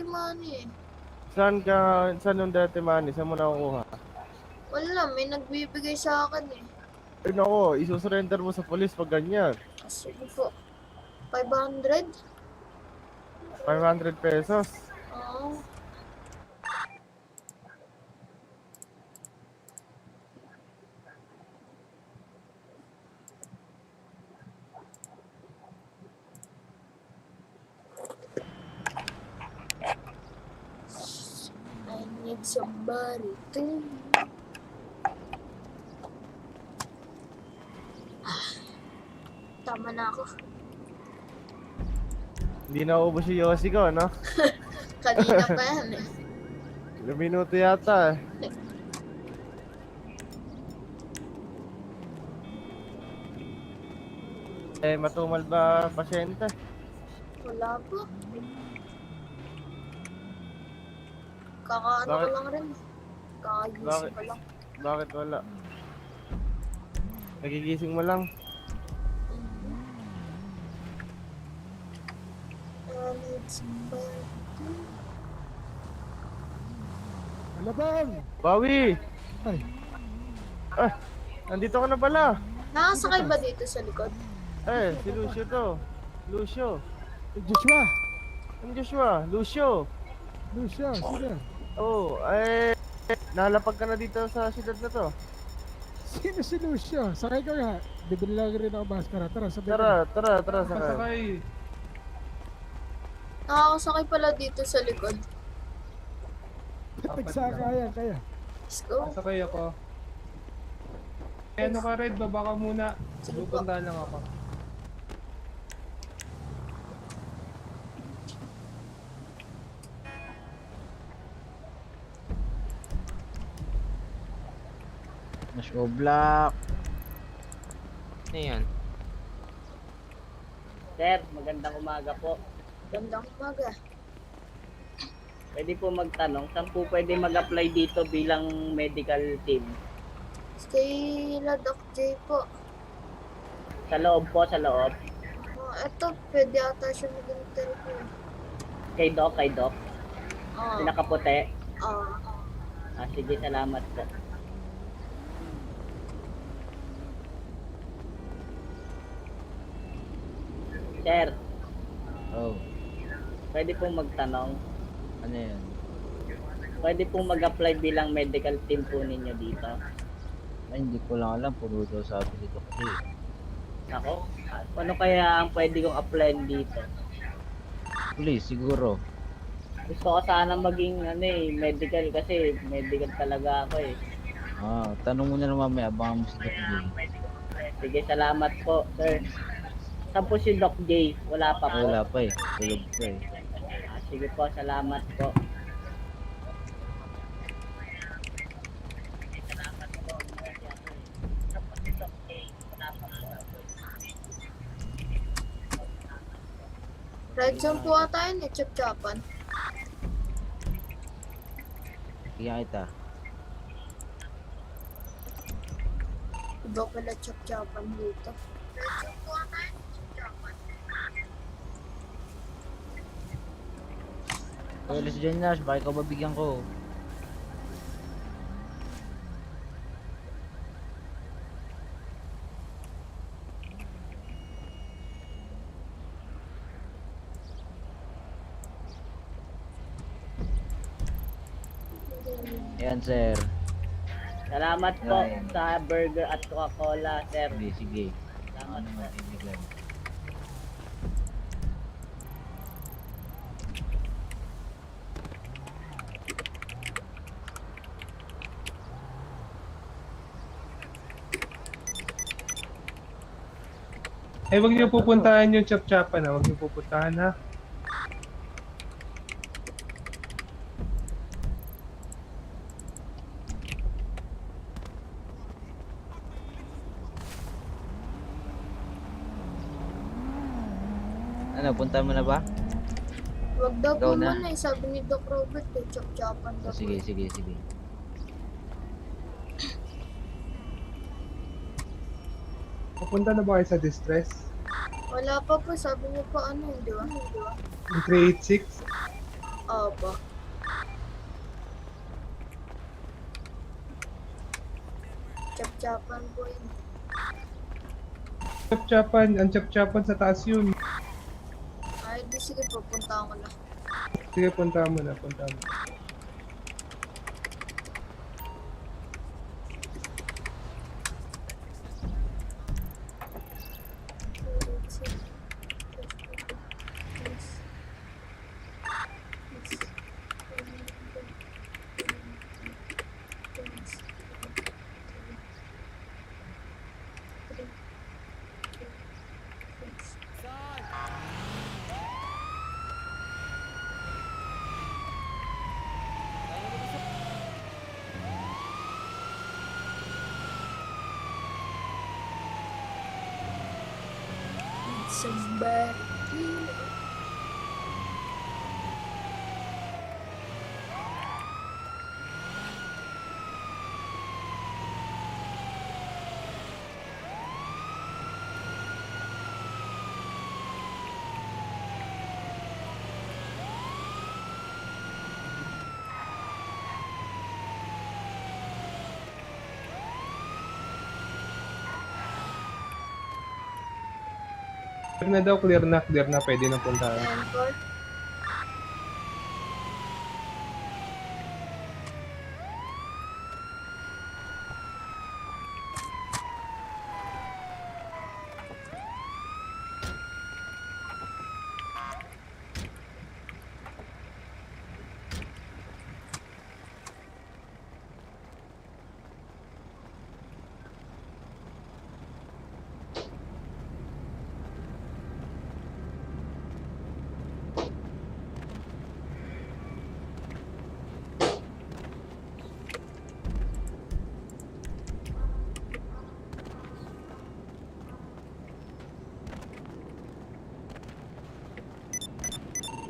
dirty money eh. Saan yung dirty money? Saan mo nakukuha? Wala, may nagbibigay sa akin eh. Ay nako, isusurrender mo sa police pag ganyan. Sige po. 500? 500 pesos. Oo. I need somebody to... Tama na ako. Hindi na ubos yung Yossi ko, no? Kanina pa yan eh. Ilang minuto yata eh. Matumal ba pasyente? Wala po. Kakaano ko lang rin. Kakagising ko lang. Bakit wala? Nagigising mo lang? Ano bang? Bawi! Ay, Nandito ka na pala. Nakasakay ba dito sa likod? Si Lucio to. Lucio. Joshua! Ang Joshua, Lucio. Lucia, sino? Nalapag ka na dito sa syudad na to. Sino si Lucio? Sakay ka nga. Bibili lang rin ako maskara. Tara, sabi Tara, sakay. Pasakay. Nakakasakay pala dito sa likod. Nagsakaya kaya. Let's go. Pasakay ako. Ano ka, Red? Baba ka muna. Sige po. Pupunta lang ako. Mas Black. Ano yan? Sir, magandang umaga po. Gandang umaga. Pwede po magtanong, saan po pwede mag-apply dito bilang medical team? Kay Doc J po. Sa loob po, sa loob. Eto, pwede ata siya mag-interview. Kay Doc. Oo. Pinakaputi. Oo. Sige, salamat po. Sir, Oh, pwede po magtanong. ano yan? Pwede po mag-apply bilang medical team po ninyo dito. Ay, hindi ko lang alam. Puro daw sabi dito kasi. Ako, ano kaya ang pwede kong apply dito? Please, siguro. Gusto ko sana maging medical kasi medical talaga ako eh. Tanong mo na lang mamaya. Abangan mo si Doc J. Sige, salamat po, sir. Saan po si Doc J? Wala pa po. Wala pa eh. Tulog pa eh. Sige po, salamat po. Red zone po ata yun eh, Chap-chapan. Kaya kita. Iba pala Chap-chapan dito. Red zone po ata yun, Chap-chapan. Kaya alis dyan, Nash. Baka ikaw mabigyan ko. Ayan, sir. Salamat po Ayan. sa burger at Coca-Cola, sir. Sige. Salamat po. Kaibigan. Huwag niyo pupuntahan yung chap-chapan ha. Huwag niyo pupuntahan ha. Ano, punta mo na ba? Wag daw Ikaw po na. muna eh, sabi ni Doc Robert eh, Chap-chapan daw. Sige. Pupunta na ba kayo sa distress? Wala pa po, sabi niyo pa ano, di ba? Yung 386? Opo. Chap-chapan po yun. Ang chap-chapan sa taas yun. Ay, di sige po, punta ko na. Sige, punta mo na. Somebody. Clear na, pwede na puntahan. Encore.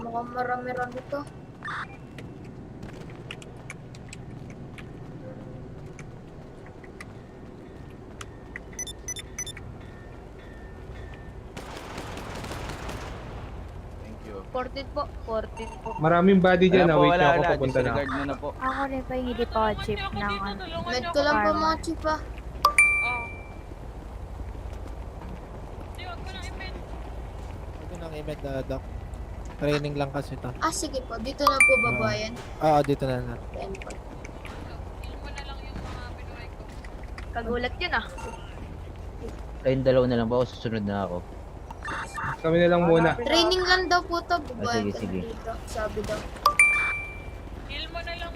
Mukhang marami-rami to. Thank you. 14 po, 14 po. Maraming body dyan, Wala po, wait wala, lang ako, wala. papunta na. Disregard mo na po. Ako rin pa hindi pa ako chip ng ano. Med ko lang po mga chip ah. Ito nang i-med na, Doc. Training lang kasi ito. Ah, sige po. Dito na po babayan. Oo, dito na na. Yan po. Kagulat yun ah. Kayong dalawa na lang ba o susunod na ako? Kami na lang muna. Training lang daw po to. Babayan sige, ka sige. dito. Sabi daw.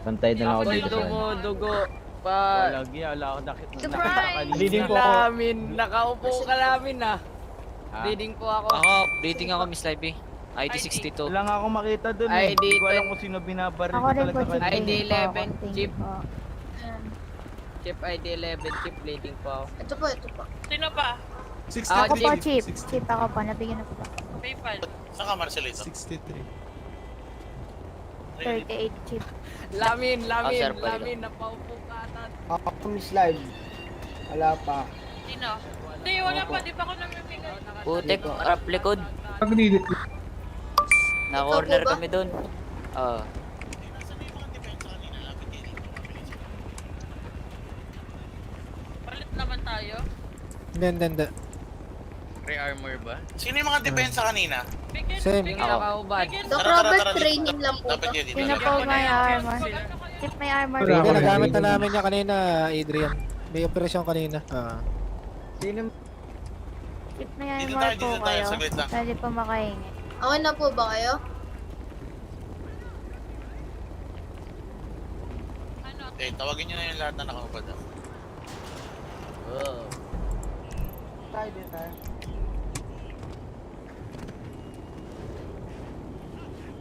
Pantay na lang ako dito sa dugo. Wala ako dakit na. Surprise! Leading po namin. Nakaupo ka namin ah. Reading po ako. Reading ako, Miss Libby. ID 62. Wala nga ako makita dun eh. ID Hindi ko alam kung sino binabaril Ako ko rin po talaga chip kanina. ID 11, Thank chip. you po. Ayan. Chip ID 11, chip leading po ako. Ito po, ito po. Sino pa? Ako po chip. Chip ako po. Nabigyan na po. PayPal. Saan ka, Marcelito? 63. 38 chip. Lamin, sir, pwede. napaupo ka ata. Ako, Miss Live. Wala pa. Sino? Hindi, wala pa. Di pa ako namimigay. Putek, rap likod. Pag-lead. Na-corner Ikaw po ba? kami dun. Oo. Palit naman tayo. Hindi. Re-armor ba? Sino yung mga depensa kanina? Bigyan, Same. bigyan. Nakaubad. Doc Robert, training lang po Dapat to. yun, Yun na po may armor. Chip may armor. Wala Hindi, ako nagamit na narinig. namin niya kanina, Adrian. May operasyon kanina. Chip may Dito armor tayo, po dito tayo. kayo. Saglit lang. Pwede po makahingi. Okay na po ba kayo? Eh, tawagin nyo na yung lahat na nakaupad. Oo.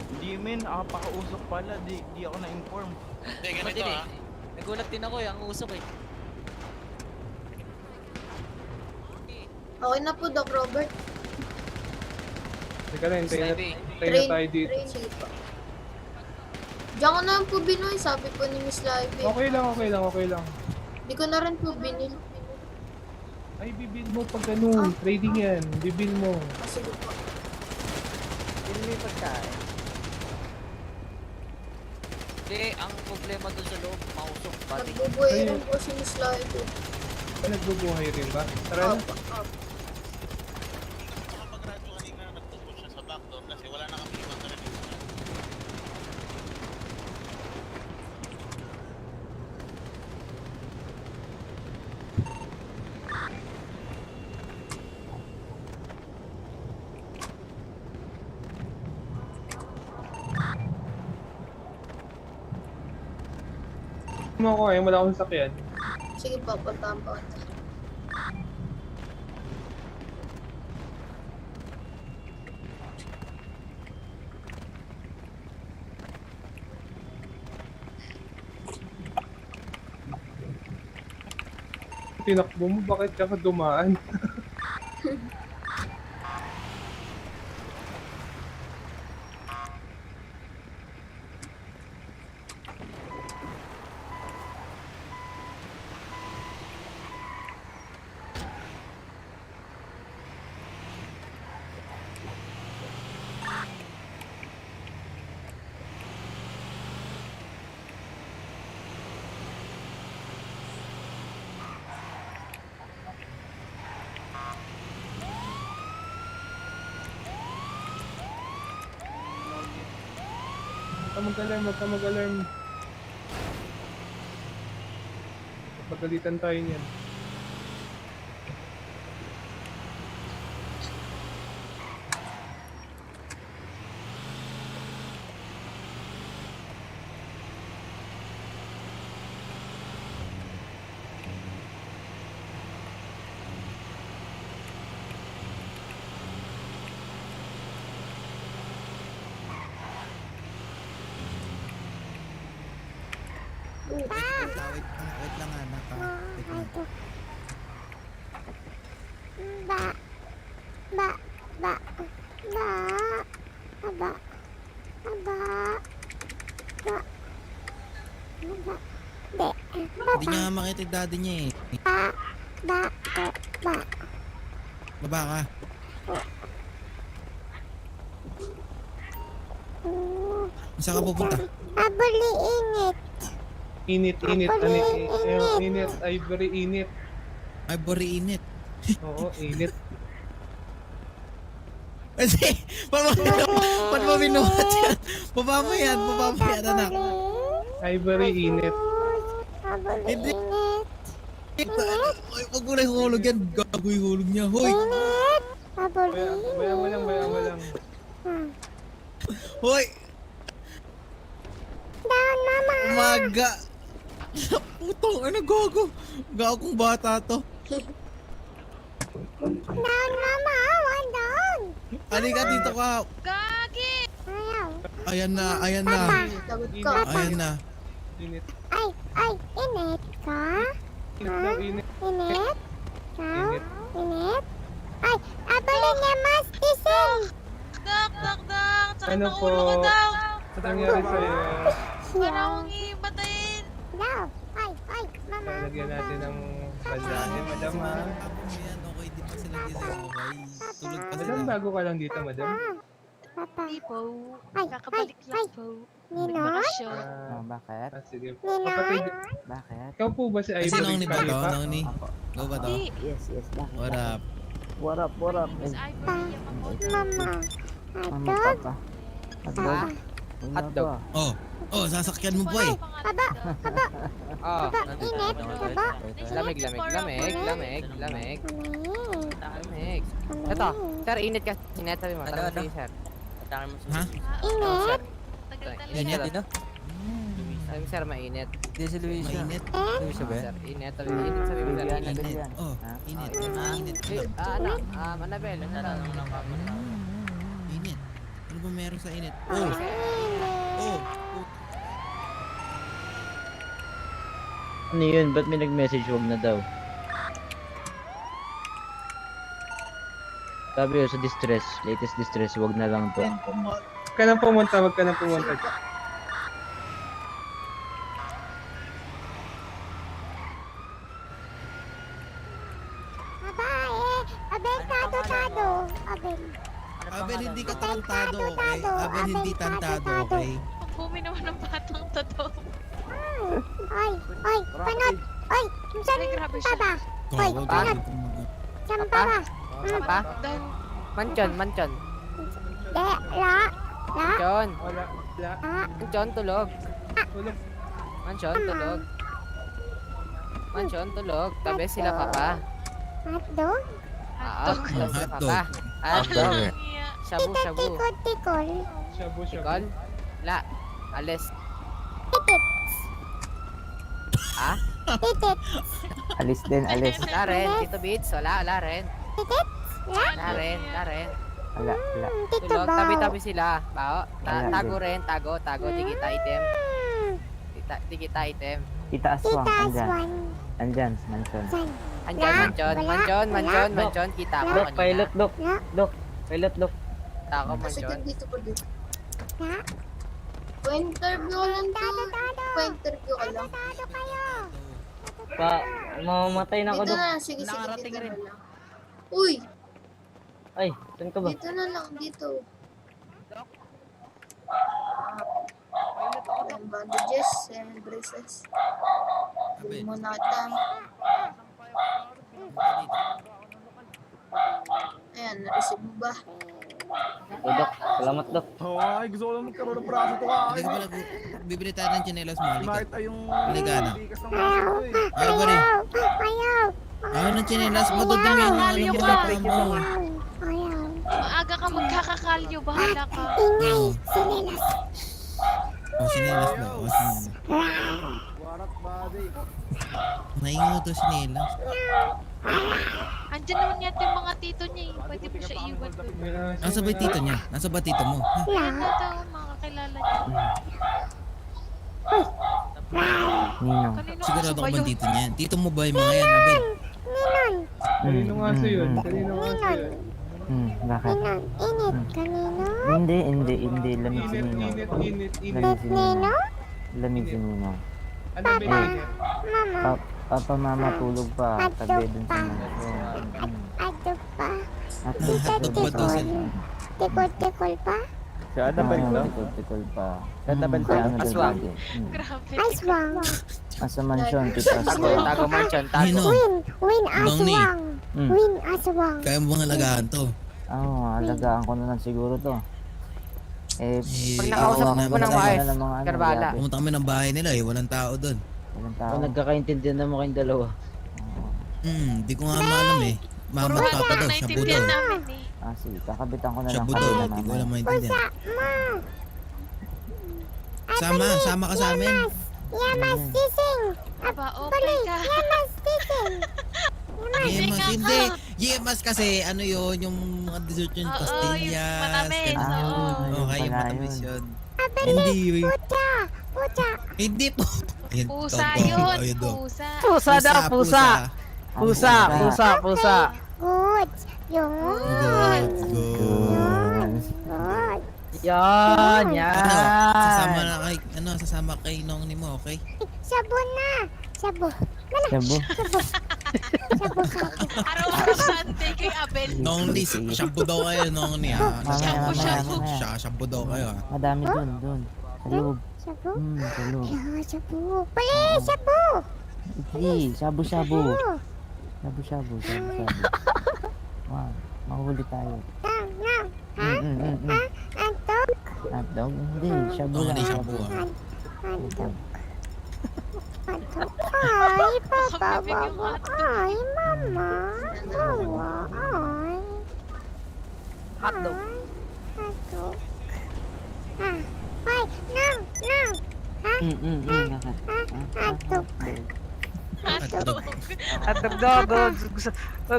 Hindi men, pakausok pala. Di ako na-inform. Hindi, ganito ah. Nagulat din ako ang usok eh. Okay na po, Doc Robert. Teka lang, Miss tayo Libby. na tayo dito. Sige po. Diyan ko na lang po binuhay, sabi po ni Miss Live. Okay lang. Di ko na rin po binil. Ay, bibil mo pag ano, trading yan. Bibil mo. Ah, sige po. Hindi, ang problema doon sa loob, mausok, pati. Nagbubuhay rin po si Miss Lady. Nagbubuhay rin ba? Tara na. Opo, opo. Kapag-radyo kanina nagtupo siya sa backdoor kasi wala na kami ibang talaga. Mo ako eh, wala akong sakyan. Sige po, puntahan po. Tinakbo mo, bakit ka dumaan? Huwag ka mag-alarm. Pagalitan tayo niyan. Wait lang anak ha. Wait lang. Hindi niya nga makita yung daddy niya eh. Baba ka. Saan ka pupunta? Init, ay very init. Ay, bori init. Oo, init. Kasi, paano mo binuhat yan? Baba mo yan, anak. Ay very init. Hindi. Ay, wag mo na ihulog yan. Gago yung hulog niya, hoy. Baya mo lang. Hoy! Umaga! Putong, ano gago? Gago kong bata to. Halika dito ka. Gagi! Ayan na. Lagot ka. Ayan na. Init. Init ka? Init. Ay, abalin niya mastisin! Dak! Sakit Ano ang po? ulo ko daw! Sa nangyari sa'yo? Para akong ipatayin! Ay, mama. Lagyan natin ng bandahe, madam ha. Ayan, okay, di pa sila gising. Okay. Tulog pa sila. Madam, bago ka lang dito, madam. Papa. Hindi po. Ay, Kakabalik lang po. Nagbakasyon. Bakit? Sige. Ninay? Kapatid, Bakit? ikaw po ba si Kasi Ivory nang ni ba to? Khalifa? Nang ni? Go ba to? Hindi. Yes, bakit? What up? What up? Miss Ivory, yung mamoto. Mama. Mama, papa. Hotdog. Oh, sasakyan mo pa eh. Ah, Init, baba. lamig. Ito, sir, init ka. Init, sabi mo. Ano? Sir. Ha? Init. Tagal-tagal Init na. din ah. Sabi mo, sir, mainit. Di si Luisa. Mainit. Luisa ba? Sir, init. Sabi mo, init. Sabi mo, sir, init. Yan. Oh, init. Mainit. Annabelle, Init. Ano ba meron sa init? Oh. Ano yun? Ba't may nag-message wag na daw? Sabi yun sa distress, latest distress, wag na lang to. Huwag ka nang pumunta. Abel, tado. Abel, hindi ka tarantado, okay? Abel, hindi tantado, okay? Bumi naman ng batang totoo. Ay, ay, panot. Ay, saan Ay, grabe pa siya. ba? Ay, Gawa, panot. gago mo. Saan pa ba? Apa? Dahil Manchon, manchon. De, la. Manchon. Wala. Manchon, tulog. Tulog. Manchon, tulog. Manchon, tulog. Tabi sila papa. Hotdog? Oo, tabi sila Hotdog. papa. Hotdog. iya. Shabu, Kita shabu. tikol-tikol. Shabu, Tikol? La. Alis. Titit. Ah? Titit. Alis din, alis. Wala rin. Tito Beats, wala rin. Titit. La. Wala rin, wala rin. Wala. Tito Tulog, Bao. tabi-tabi sila. Bao. Wala Tago din. rin, tago. Di kita item. Hmm. Di kita item. Tita Aswang, Tita andyan. Aswan. Andyan, mansion. San? Andyan, La. manchon. Wala. Manchon, Wala. manchon, manchon. Kita ko Dok, kanina. pilot, Dok. La. Dok, pilot, Dok. Kita ko, Kasi manchon. dito po dito. La. Pa-interview lang to. Tado. Pa-interview ka lang. Tado kayo. Pa, mamamatay na ako, Dito Dok. na lang. Sige, Nakarating dito rin. na lang. Uy! Ay, saan ka ba? Dito na lang. Dito. And bandages and braces. Bili mo natin. Ayan, na-receive mo ba? Oh, Dok, salamat, Dok. Oo, ay, gusto ko lang magkaroon ng braso to ka. Hindi ka pala, bibili tayo ng chinelas mo. Halika. Nakita yung Halika na. tikas ng braso ko eh. Ayaw ba rin? Ayaw. Ayaw ng chinelas mo, dudumi yan. Kalyo Alam mo ka. na mo. Ayaw. Maaga ka magkakakalyo. Bahala ka. Ingay. Sinilas. O, chinelas ba? O, chinelas. Warat body. Naingo to chinelas. Andyan naman yata yung mga tito niya eh. Pwede mo siya iwan doon. Nasa ba yung tito niya? Nasa ba tito mo? Ha? Yan na daw, mga kakilala niya. Ninong. Kanino Sigurado aso ka ba ba yun? tito niya? Tito mo ba yung mga yan, Abel? Ninon. Kanino nga sa yun? Kanino nga sa Ninon. yun? Bakit? Ninon. Init. Kanino? Hindi. Lamig si Init, Ninong. init, init, init. Bet Nino? Lamig si Ninong. Ano Ano ba yun? Mama. Papa, mama, tulog pa. Tabi dun sa mansion. Ato pa. At Hotdog ba daw sila? Tikol-tikol pa? Si Annabel to? tikol pa. Annabel Kaya to? ano Aswang. Grabe. Aswang. Sa mansion, tita Tago, Aswang. tago, manchon, tago. Nino, Win Bangni. aswang. Win aswang. kaya mo bang alagaan to? Oo, alagaan ko na lang siguro to. Pag nakausap ako mo ng maayos, ng mga ano, Karbala. grabe. Pumunta kami ng bahay nila eh, walang tao doon. Walang tao. Kung nagkakaintindihan naman kayong dalawa. Di ko nga maalam eh. Mama at papa daw, shabu daw. Naintindihan namin eh. Sige, kakabitan ko na lang Shabu daw, kanina di ko mamaya. alam maintindihan. Ma. Sama ka sa amin. Yamas sising. Aba, okay ka. Yamas sising. Yemas, ka. hindi. Yemas kasi, ano yun, yung mga dessert yun, Oo, pastillas. yung matamis, ganun. oo. Okay, yung Pala matamis yun. yun. Abeli. Hindi, Pucha. Pucha. hindi po. Ayun, Pusa tawag ko. yun. Ayun daw. Pusa. Pusa daw, pusa. Pusa, pusa, pusa. Good. Yun. Good, good. Good. Yan, Ano, sasama kay nong ni mo, okay? Sabo na. Sabo. Shabu. Araw-araw Sunday kay Abel. Nong ni, shampoo daw kayo, nong ni ha. Shampoo. Shampoo daw kayo ha. Madami dun. Sa loob. Sabo. Sa loob. Yeah, sabo. Please, sabo. Hindi, shabu-shabu. Shabu-shabu. Wow, mahuli tayo. Nang. Ha? Antok. Hotdog? Hindi, shabu Nong lang. ni, shampoo ha. Antok. Antok. Ay, papa, papa. Ay, mama. Awa, ay. Hotdog. Antok. Ay, nang. Bakit? Antok. Hotdog. Hotdog dog.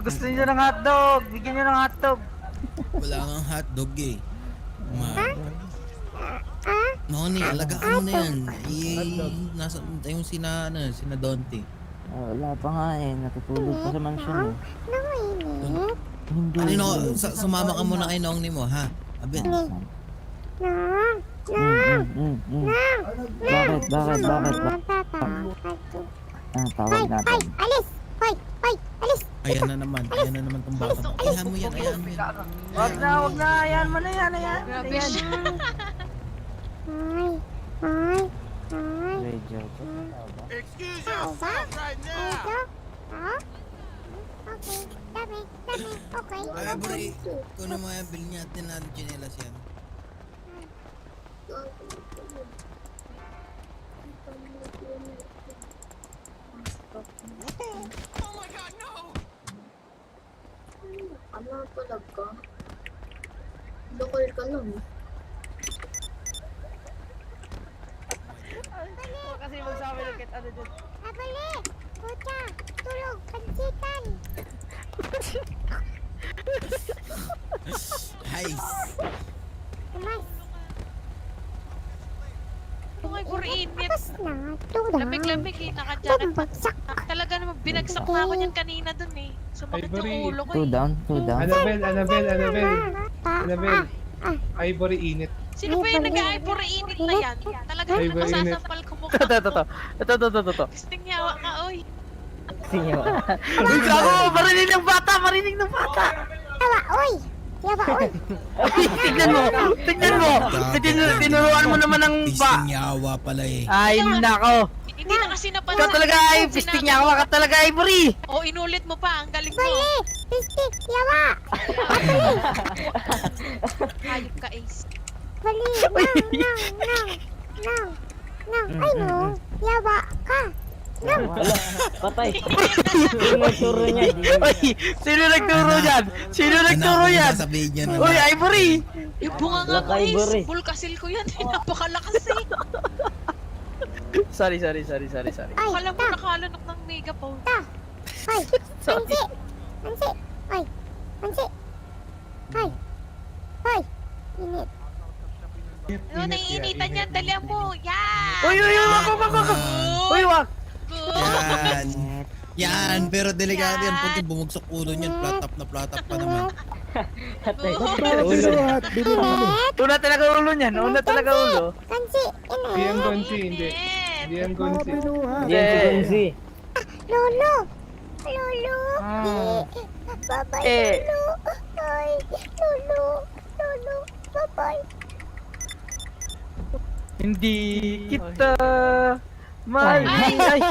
Gusto niyo ng hotdog. Bigyan niyo ng hotdog. Wala kang hotdog eh. Noni, alagaan mo na yan. Nasa yung sina Dante. Wala pa nga eh, natutulog pa sa mansion eh. Nanginip. Hindi. Ano, sumama ka muna kay nong ni mo ha. Abel. Nang. Bakit? Papa. Antok. Tawag natin. Alis. Alis. Ayan na naman tong bata. Ayahan mo yan. Wag na, ayan mo na yan. Grabe siya. Ay. Excuse Tao ba? right Ito? Tao? Okay. Dami. Okay. Ay, Bri, kung ano mga bill niya, tinalo chinelas yan. Oh my god, no! Ano talaga? Lokal ka lang. Kasi magsabi ng kit ano dyan. Abali! Puta! Tulog! Pansitan! Nice. Tumas! Kung ay puro init. Tapos na! Tulog! Lamig-lamig eh, naka-jacket pa. Bumagsak! Talaga naman, binagsak na ako niyan kanina dun eh. Sumakit Ivory. yung ulo ko eh. Annabelle. Ivory init. Sino ba yung nag-ivory init na yan? Talaga Ivory naman init. masasampal ko mukha. Ito. Gusting yawa ka, oy. Uy, gago! Marinig ng bata! Yawa! Uy! Yawa! Uy! Tignan mo! Tinuruan mo naman ng Pisting yawa pala eh. Ay, nako! Hindi na kasi napansin. Ikaw talaga ay pisting yawa ka talaga, Ivory! O, inulit mo pa. Ang galing mo. Bali! Pistik! Yawa! Hayop ka, Ace. Bali! Nang! Ay no! Yawa ka! Nang! Patay. Yung nagturo niya. Uy! Sino nagturo yan? Sabihin niya na. Uy, Ivory! Yung bunga nga ko, Ivory. Ace. Bulkasil ko yan. Napakalakas eh. Sorry. Ay! Akala mo Ta! nakalanok ng megaphone. Ay! Pansi! Ay! Pansi! Ay! Init! Ano, naiinitan yan. Dalihan mo. Yan! Uy, wag! Yan, pero delikado yan. Pag bumagsak ulo niyan, flat up pa naman. Binuhat! Una talaga ulo niyan. Pansi! Hindi yan Init! gonsi, hindi. Hindi yan gonsi. Binuhat! Lolo! Babay! Lolo! Ay! Lolo! Babay! Hindi kita mahal. Ay.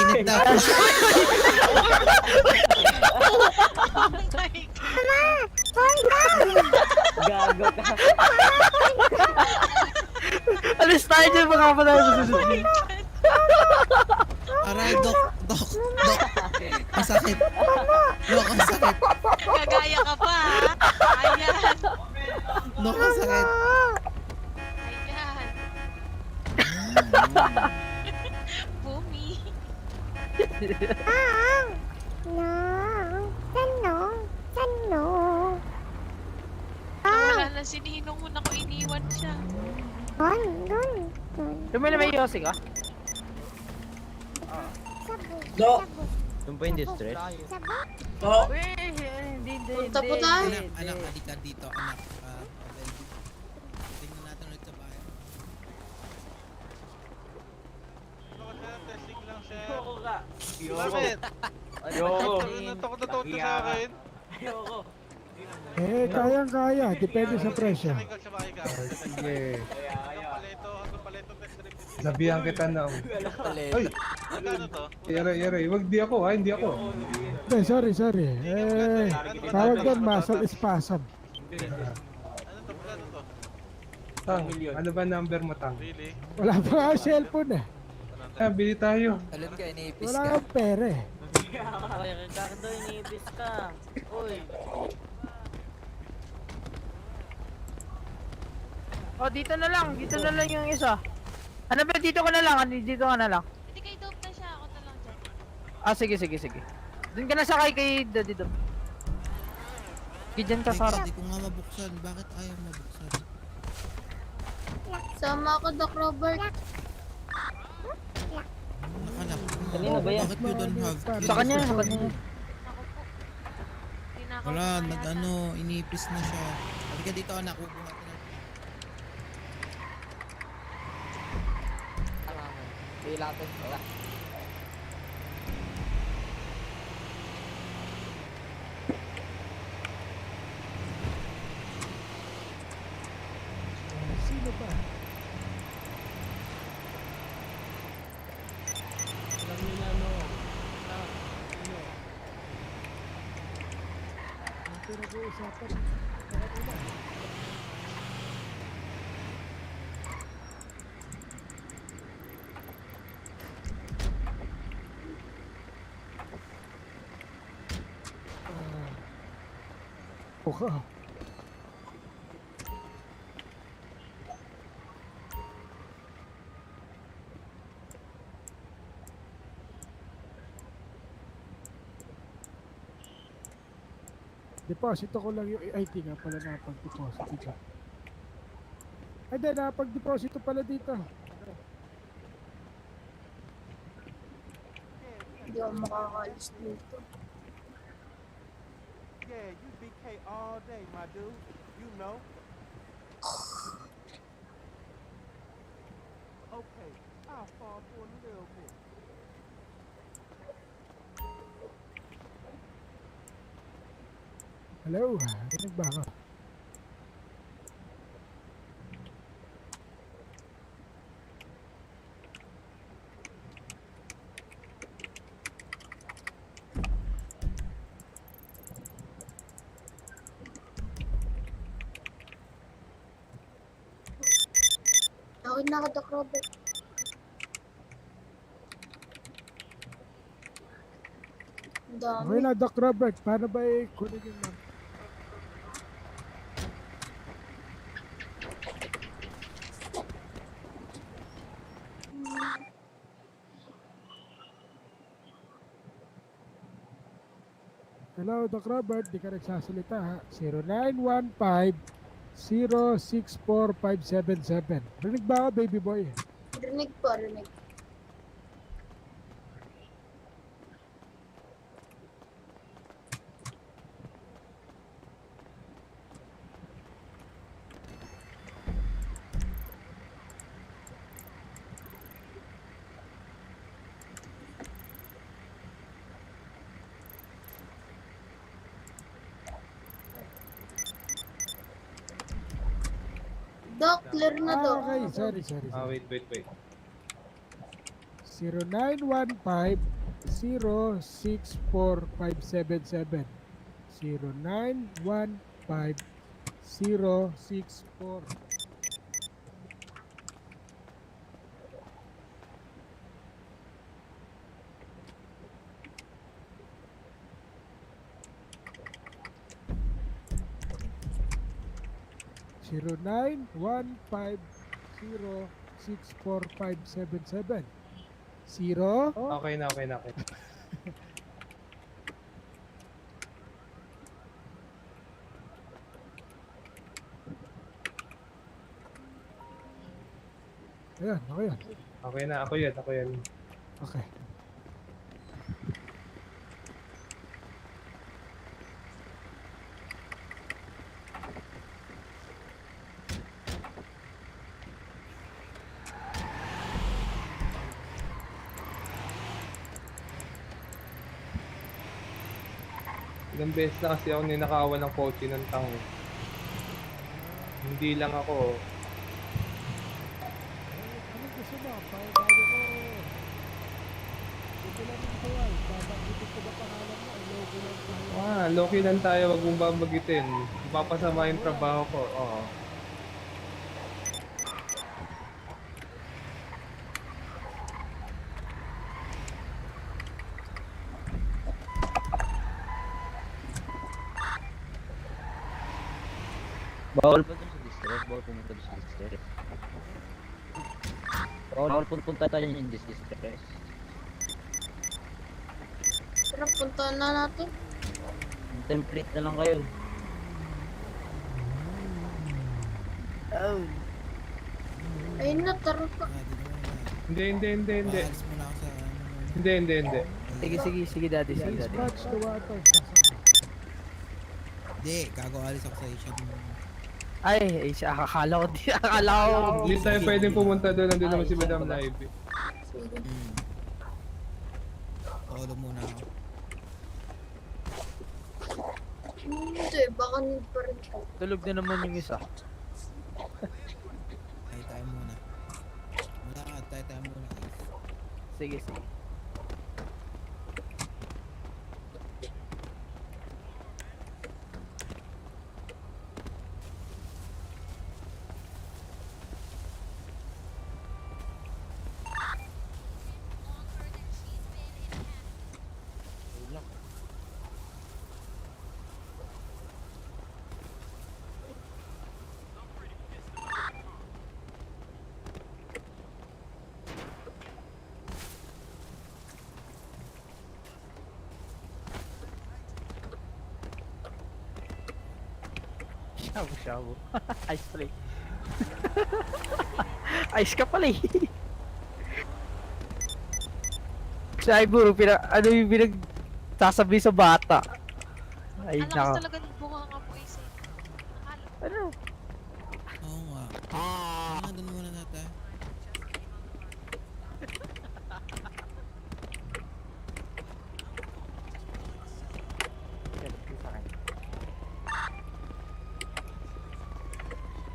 Init na. Oh my God. Hold on! Gago ka. Alis tayo dyan mga kapatid sa susunod. Aray, Dok. Ang sakit. Dok, ang sakit. Kagaya ka pa, ha? Ayan. Dok, ang sakit. Ayan. Bumi. Tanong. Wala na si Ninong mo na ko iniwan siya. Dun. Tumila may yosi ka? Sabo. Yung pa yung distress? Sabo. Punta po tayo. Anak, halika dito, anak. Tingnan natin ulit sa bahay. Testing lang siya. Ayoko ka. Bakit? Ayoko. Natakot na takot ka sa akin. Ayoko. Kayang-kaya. Depende sa presyo. Sige. Hanggang paleto, test drive. Sabihan kita na. Ay! Magkano to? Yara. Wag di ako, hindi ako. Hindi, sorry. Tawag doon, muscle spasm. Magkano to? Tang, ano ba number mo, Tang? Really? Wala pa nga cellphone eh. Bili tayo. Wala kang pera eh. Ay, Ricardo, inibis ka. Uy. Oh, dito na lang yung isa. Ano ba, dito ka na lang. Hindi kay dope na siya. Ako na lang dyan. Ah, sige. Doon ka na sakay kay Daddy Dom. Diyan ka, Sarah. Hindi ko nga mabuksan. Bakit ayaw mabuksan? Sama ako, Doc Robert. Nakalap. Kanina ba yan? Bakit you don't have? Sa kanya. Ako po. Hindi na ako Wala, kaya. inipis na siya. Halika dito, anak. Bubuhatin natin. Sino ba? Alam niyo na ano. Ano? Ang pinag-uusapan. Bakit wala? Buka. Deposito ko lang yung IT nga pala napag-deposit dito. Ay, di, napag-deposito pala dito. Hindi ako makakaalis dito. Yeah, you BK all day, my dude. You know. Okay, I'll fall for a little bit. Hello, rinig ba ako? Okay na ako, Doc Robert. Ang dami. Okay na, Doc Robert. Paano ba kunin yung map? Hello, Doc Robert. Di ka nagsasalita ha. 0915-064577. Rinig ba ako, baby boy? Rinig po, rinig. Doc, clear na daw. Okay, sorry. Wait. 0915-064577. 0915-064. Zero 0915-064-577. Zero. Okay na. Ayan, okay yan. Okay na, ako yan. Okay. Ilang beses na kasi ako ninakawan ng kotse ng tao. Hindi lang ako. Anong gusto mo? Bago ko. Dito lang ito ay. Babanggitin ko ba pangalan mo? Ay, logo lang tayo. Loki lang tayo, wag mong babagitin. Mapapasama yung trabaho ko. Oo. Bawal pa dun sa distress, bawal pumunta dun sa distress. Bawal punta tayo yung distress. Tara, puntahan na natin. Template na lang kayo. Ayun na, tara pa. Hindi. Sige daddy. Dispatch to water. Hindi, gago alis ako sa Asian. Ay, akala ko. Hindi tayo pwedeng pumunta doon, nandun naman si Madam Live. Sige. Paulo muna ako. Hindi, baka need pa rin po. Tulog na naman yung isa. Sige, sige. Shabu-shabu. Ice play. Ice ka pala eh. Siguro, ano yung pinagsasabi sa bata? Ay, Ang lakas talaga ng bunga nga po isa. Ano? Oo nga. Doon muna natin.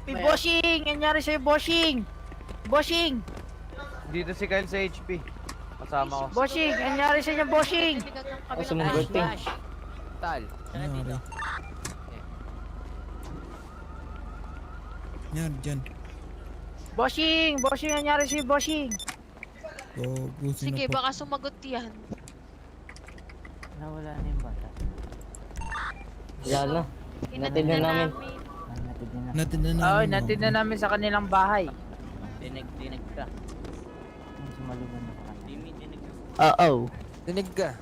Bossing! Nangyari sa'yo, bossing! Bossing! Dito si Kyle sa HP. Kasama ko. Bossing! Nangyari sa inyo, bossing! Sumugot eh. Tal. Nangyari. Yan, dyan. Bossing! Bossing! Nangyari sa'yo, bossing! Busin Sige, na po. baka sumagot yan. Nawala na yung bata. Wala na. Natid na namin. Natin na Oo, namin. natin na namin sa kanilang bahay. Dinig ka. Sumalugan na ka. Oo. Dinig ka.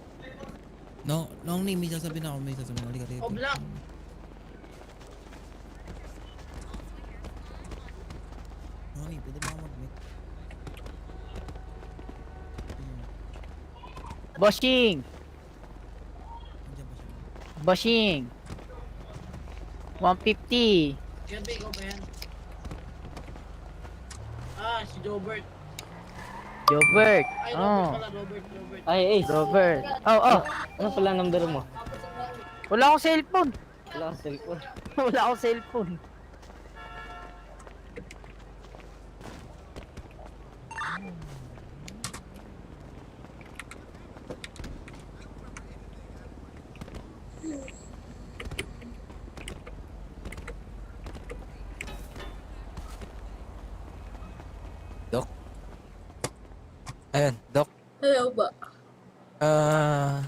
No, may sasabihin ako. May sasabihin. Halika dito. Black. Noni, pwede ba ako mag-mic? Bossing! Nandiyan ba siya? Bossing! 150! Siyempre, ikaw ba yan? Si Jobert. Jobert! Ay, Oh. Robert pala, Robert. Ay, Ace. Robert! Oh. Ano pala number mo? Wala akong cellphone! Wala kang cellphone. Wala akong cellphone. Ayan, Doc. Hello ba?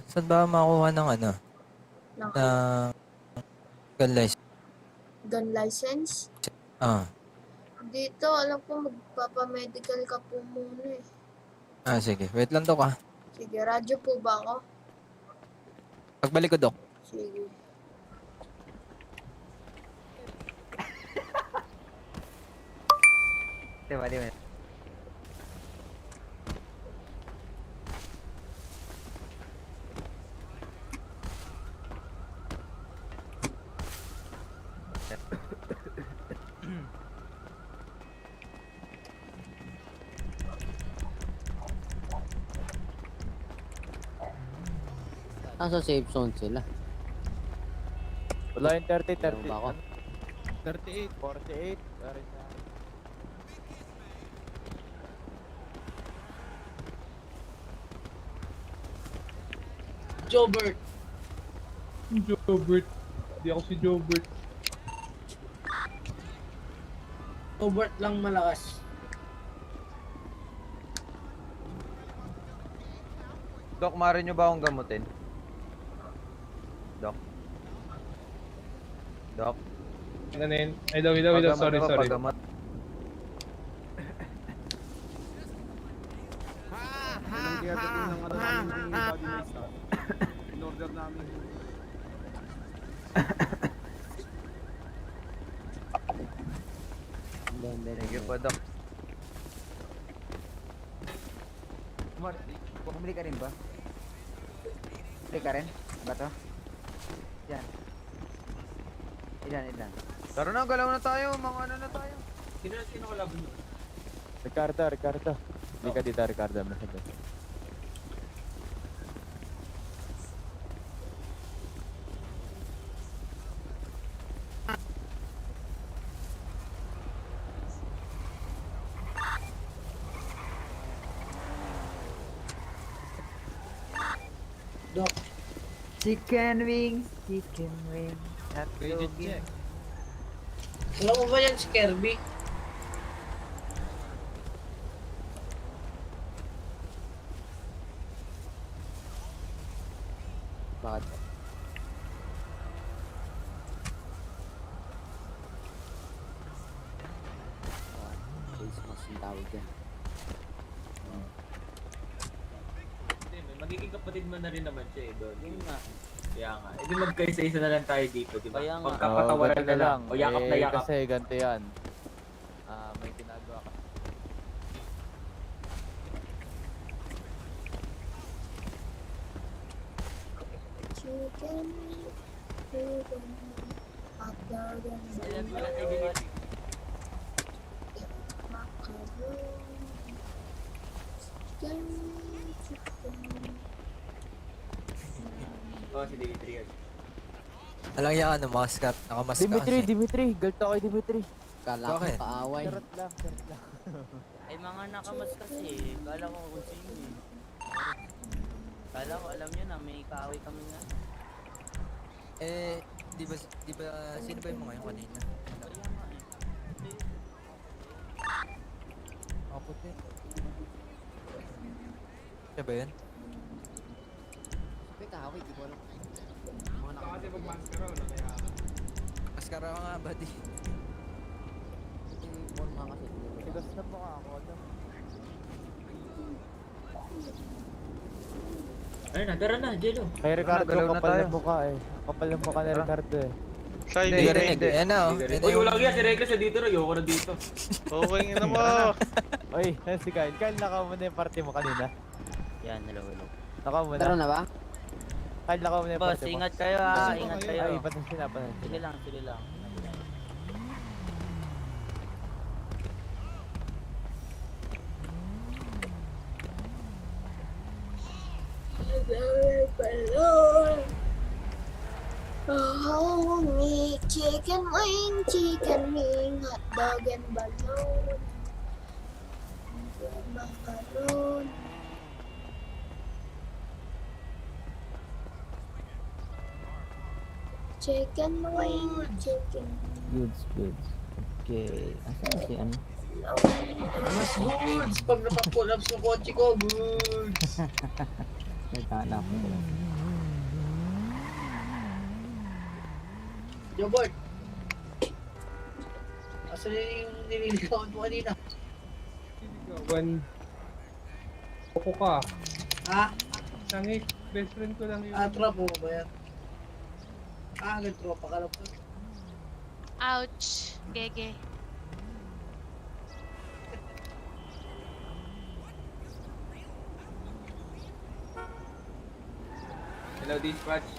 Saan ba makuha ng ano? Ng Gun license? gun license? Dito, alam ko magpapamedical ka po muna eh. Sige. Wait lang, Doc, Sige, radyo po ba ako? Pagbalik ko, Doc. Sige. Diba? Nasa safe zone sila. Wala yung 30, 30. Ano ba ako? 38, 48. Sorry na. Jobert. Jobert. Hindi ako si Jobert. Jobert lang malakas. Doc, maaari nyo ba akong gamutin? Doc? Doc? Ano yun? Hello. Sorry. Paggamot. In-order namin. Thank you po, Doc. Bumili ka rin ba? Bumili ka rin? Ba to? Yan. Ilan? Tara na, galaw na tayo. Mga ano na tayo. Sino kalaban mo? Ricardo. Hindi ka dito, Ricardo. Masagot. Dok. Chicken wings at Logan. Alam mo ba yan si Kirby? Bakit? Face mask yung tawag dyan. Magiging kapatid mo na rin naman siya doon. Yun nga. Kaya nga. Di magkaisa-isa na lang tayo dito, di ba? Kaya nga. Pagkapatawaran na lang. O yakap na yakap. Kasi ganito yan. May ginagawa ka. Chicken, chicken, hot dog and macaron. Chicken, chicken. Si Dimitri yan. Alang yan, ano, mask up. Nakamask ka kasi. Dimitri. Galto kay Dimitri. Kala ko Bakit? kaaway. Charot lang. Ay mga nakamas kasi. Kala ko kung sino eh. Kala ko alam nyo na may kaaway kami na. Eh, di ba, sino ba yung mga yung kanina? Kaya nga eh. Ako puti. Siya ba yun? May kaaway, di ko alam. Kasi pag maskara, wala kaya. Maskara ka nga, buddy. Yung forma kasi. Tigas na mukha ako. Ayun na, tara na, Jello. Kay Ricardo, Galaw na kapal tayo. ng mukha eh. Kapal ng mukha ni Ricardo eh. Side Hindi ka rinig. Ayan na, oh. Ayan na Uy, yung... wala kaya si Regla siya dito, ayoko na dito. Okay na mo. Oy, yan si Kyle. Kyle, nakaw mo na yung party mo kanina. Yan, hello. Nakaw mo Tara na. na ba? Kyle, nakaw mo na yung Boss, party mo. ingat kayo ha. Ingat kayo. Ay, patasin na. Sige lang, sige lang. Balloon. Oh, me chicken wing, hot dog and balloon. Macaron. Chicken wing, chicken. Goods. Okay. Asan si ano? Mas goods! Pag napapull-ups ng kotse ko, goods! Nagtahanap ko. Jobert! Asan yung nililigawan mo kanina? Gawan. Poko ka. Ha? Sangik. Best friend ko lang yun. Trap mo ba yan? Hanggang tropa ka lang po. Ouch. Gege. Hello, dispatch.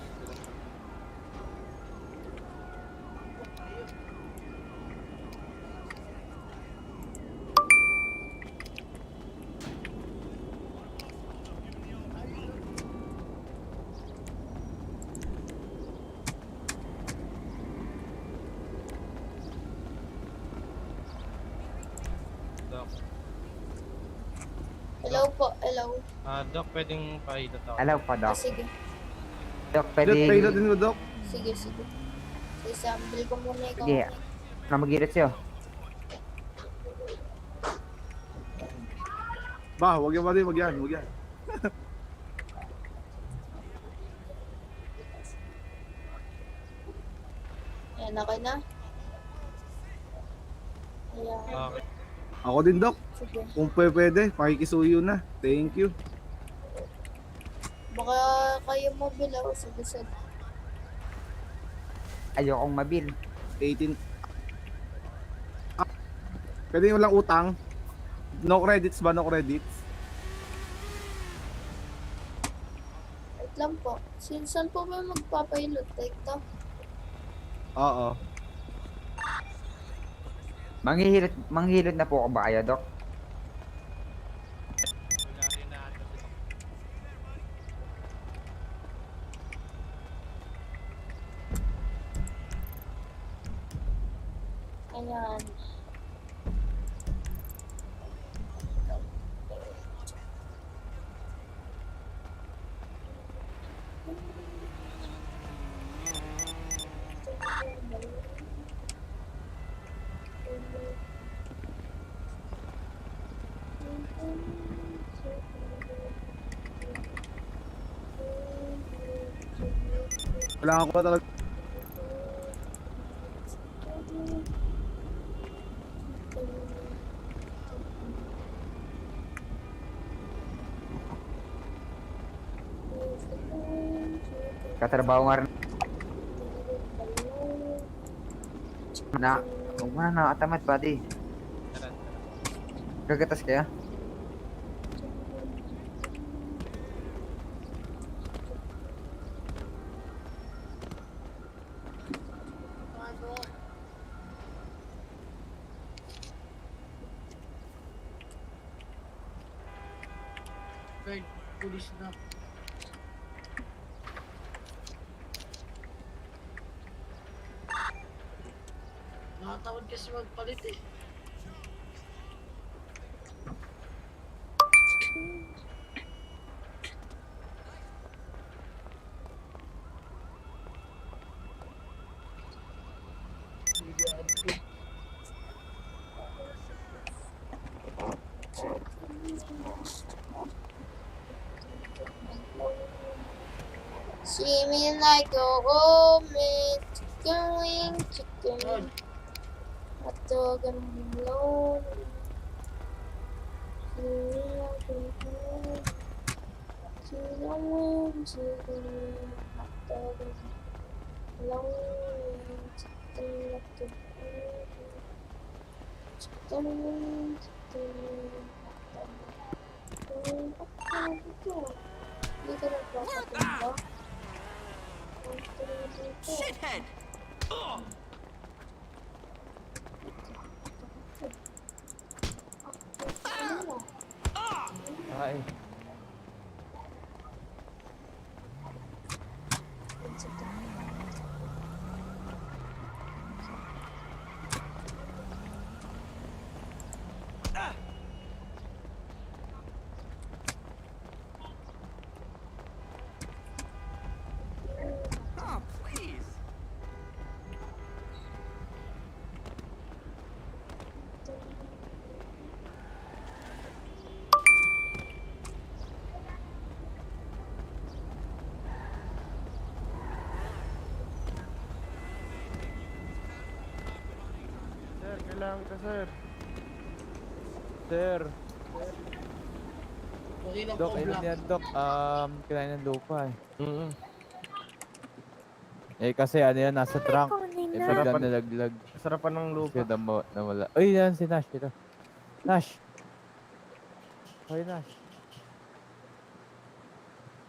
Hello po, hello. Doc, pwedeng pailot ako. Hello po, Doc. Sige, Doc, pwede... mo, Doc. sige. Isample ko muna ikaw. Sige. Na mag-irit sa'yo. Ba, wag yan. Ayan, okay na? Ayan, Okay. Ako din, Doc. sige. Kung pwede, pakikisuyo na. Thank you. Baka kayo mo bilaw sa gusad. Ayokong mabil. 18. Pwede yung lang utang. No credits ba? No credits? Wait lang po. Saan po ba magpapahilot? TikTok? Oo. Manghilot na po ako ba kayo, Doc? Wala rin na ata. Ayan. Kailangan ko talaga. Katrabaho nga rin. Huwag mo na nakatamat, buddy. Gagatas kaya? Pulis na. Nakatawad kasi magpalit eh. See me like a woman, chicken wing, chicken. A dog and alone. See me like a woman, chicken wing, chicken. A dog and alone. Chicken like a chicken wing, chicken. Hindi ka nagpapatumba. Shithead! Ay. Oh, please. Sir, kailangan ka, sir. Sir. Dok, yan, Dok. Kailangan ng lupa eh. Eh, kasi ano yan, nasa trunk. Eh, pagka nalaglag. Sarapan ng lupa. Kasi nawala. Uy, yan si Nash dito. Nash. Hoy, Nash.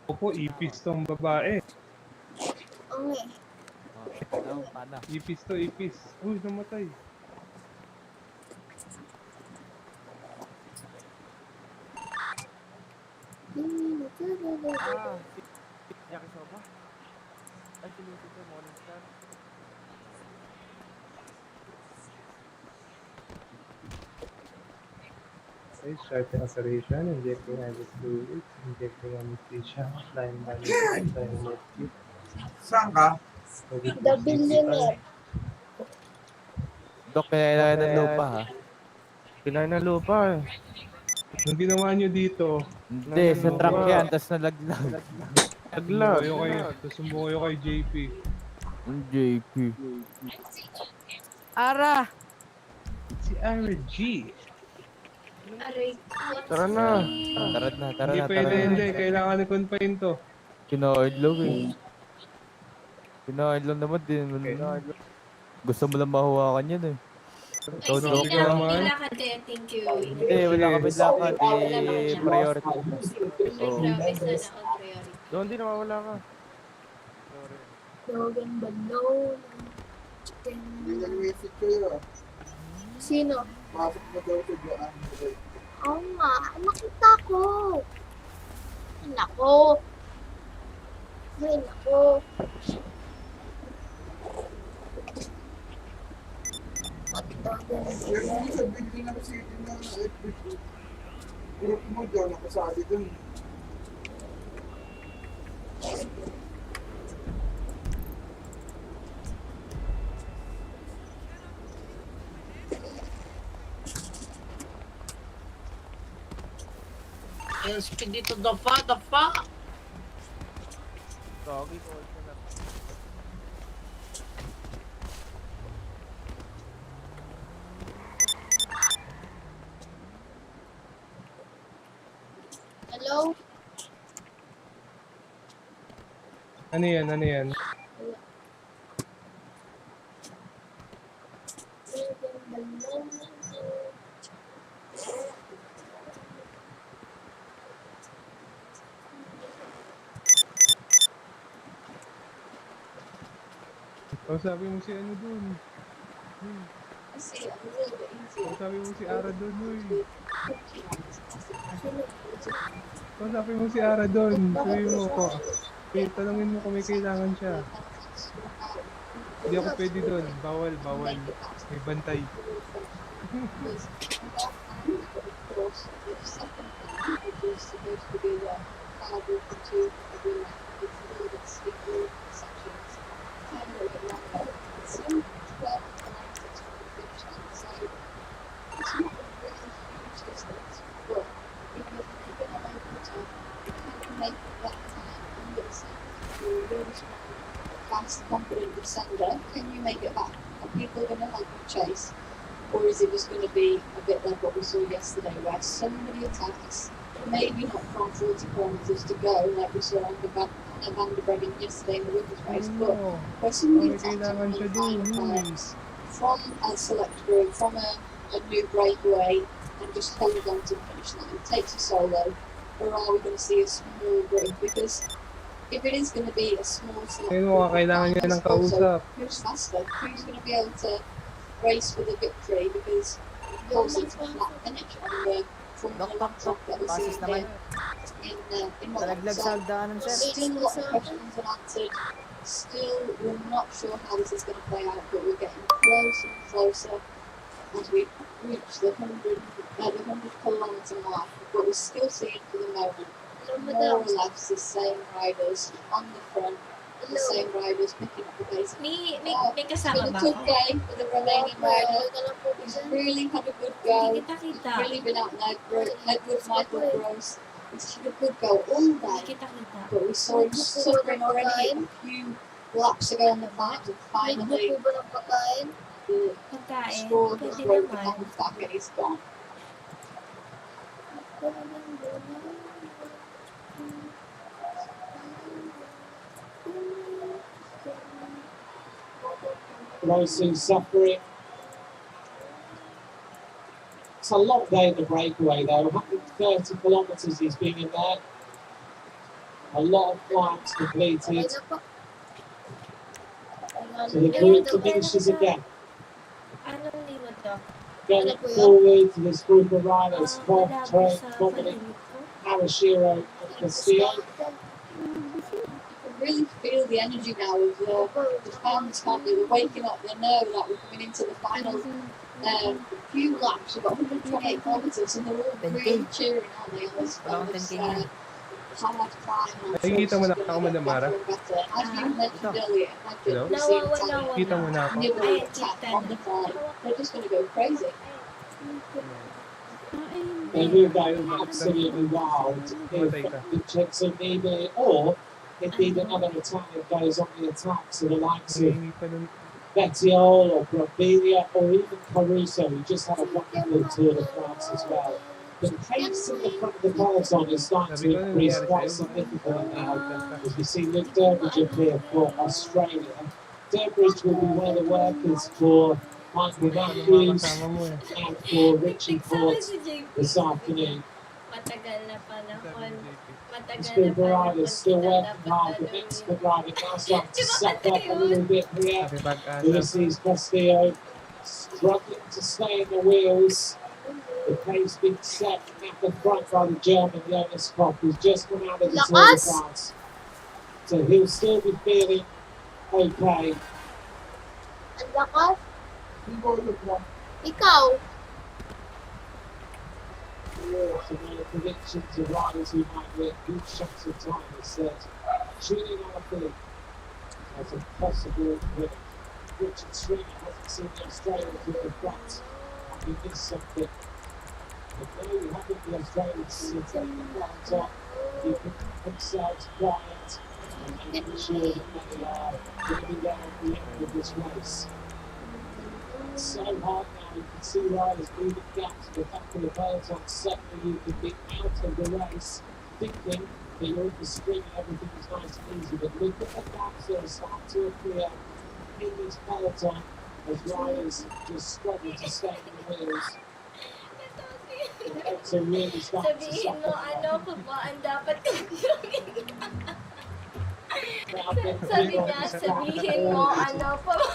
Opo, ipis tong babae. Okay. Paano? Ipis to, ipis. Uy, namatay. Yakisoba? Ay, sinuti ko, Morningstar. Okay, starting acceleration, injecting heavy fluids, injecting anesthesia, line by line tube. Saan ka? The Billionaire. Dok, kailangan ng lupa ha? Kailangan ng lupa eh. Anong ginawa nyo dito? Hindi, sa trunk yan, tas nalaglag. Naglag. Susumbong kayo kay JP. Ang JP. Ara! Si Ara G. Aray. Tara na. Tara Hindi na. pwede, hindi. Kailangan i-confine to. Kinaidlog eh. Kinaidlog naman din. Gusto mo lang mahawakan yan eh. Ikaw, Dok. Lakad kayo, thank you. Hindi, wala kami lakad. Eh, priority. Oo. Doon din nawawala ka. Logan Balone. Chicken. Sino? Pasok na daw sa dyan. Oo nga, nakita ko. Nako. Ay, nako. Yung sa building na kasi yung group mo dyan, nakasali dun. Yung speed dito, the fuck? Doggy ko. Hello? Ano yan? Ano yan? Sabi mo si ano dun? Sabi mo si Ara dun, uy. Sabi mo si Ara dun. Sabi mo ko. Tanungin mo kung may kailangan siya. Hindi ako pwede dun. Bawal, bawal. May bantay. Fast, confident descender, can you make it back? Are people going to help you chase? Or is it just going to be a bit like what we saw yesterday, where somebody attacks, maybe not from 40 kilometres to go, like we saw on the Van der Breggen yesterday in the women's race, but where somebody attacks on the final times from a select group, from a new breakaway, and just holds on to the finish line, takes a solo, or are we going to see a small group? Because if it is going to be a small select group, who's faster? Who's going to be able to race for the victory? Because of course it's a flat finish on the Formula track that we see here in Monaco. So still a lot of questions unanswered. Still, we're not sure how this is going to play out, but we're getting closer and closer as we reach the 100-kilometre mark. But we're still seeing for the moment more or less the same riders on the front, the same riders picking up the pace. It's been a good game for the Romanian rider. He's really had a good go. He's really been out there, led with Michael Gross. He's had a good go all day. But we saw him suffering already a few laps ago on the back, and finally the score has broken on the back and he's gone. Racing suffering. It's a long day in the breakaway though, 130 kilometres he's been in there. A lot of climbs completed. So the group diminishes again. Going forward to this group of riders, Cobb, Trent, Dominic, Arashiro and Castillo. Really feel the energy now of the fans, can't they? They're waking up, they know that we're coming into the final few laps. We've got 128 kilometres and they're all really cheering, aren't they, on this hard climb. Nakikita mo na ako, Madam Mara? As you mentioned earlier, Nakikita mo na ako. on the climb. They're just going to go crazy. They will go absolutely wild if the checks are needed, or indeed another Italian goes on the attack, so the likes of Vettiol or Brambilla or even Caruso, who just had a wonderful Tour de France as well. The pace in the front of the peloton is starting to increase quite significantly now, as we see Luke Durbridge appear for Australia. Durbridge will be one of the workers for Michael Matthews and for Richie Porte this afternoon. This group of riders still working hard. The Mexican rider now starting to suck up a little bit here. Ulysses Castillo struggling to stay in the wheels. The pace being set at the front by the German Jonas Kopp, who's just come out of the Tour de France. So he'll still be feeling okay. Ikaw? So my predictions of riders who might get good chunks of time is that Julian Alaphilippe has a possible winner. Richard Stringer hasn't seen the Australians at the front, and he missed something. But no, you haven't the Australians sitting at the front top, keeping themselves quiet and making sure that they are going to be there at the end of this race. It's so hard now, you can see riders moving gaps to the back of the peloton. Suddenly you can be out of the race thinking that you're in the spring and everything is nice and easy, but look at the gaps that are starting to appear in this peloton as riders just struggle to stay in the wheels. The legs are really starting to Sabihin suffer. mo, ano pa ba ang dapat kong gawin? Now I'm getting Sabi big on niya, this sabihin mo, ano pa ba?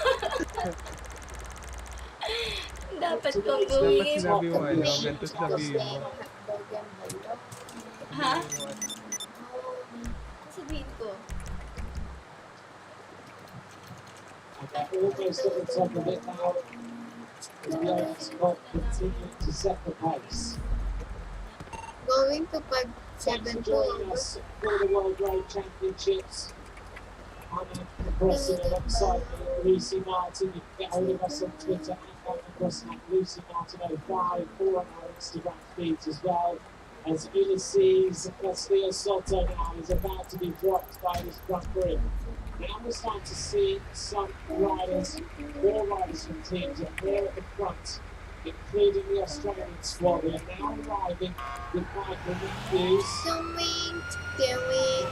Dapat kong Dapat gawin. sinabi mo, ano, ganito sabihin mo. Ha? Sabihin ko. They're almost at the top of it now. As Billang's not continuing to set the pace. Going to Thanks for joining us for the World Road Championships. I'm Anthony Crossing alongside Lucy Martin. You can get hold of us on Twitter at Anthony Crossing at Lucy Martin 05 or on our Instagram feeds as well. As Ulysses Castillo Soto now is about to be dropped by his front group. Now we're starting to see some riders, more riders from teams are here at the front, including the Australian squad, who are now arriving with Michael Matthews.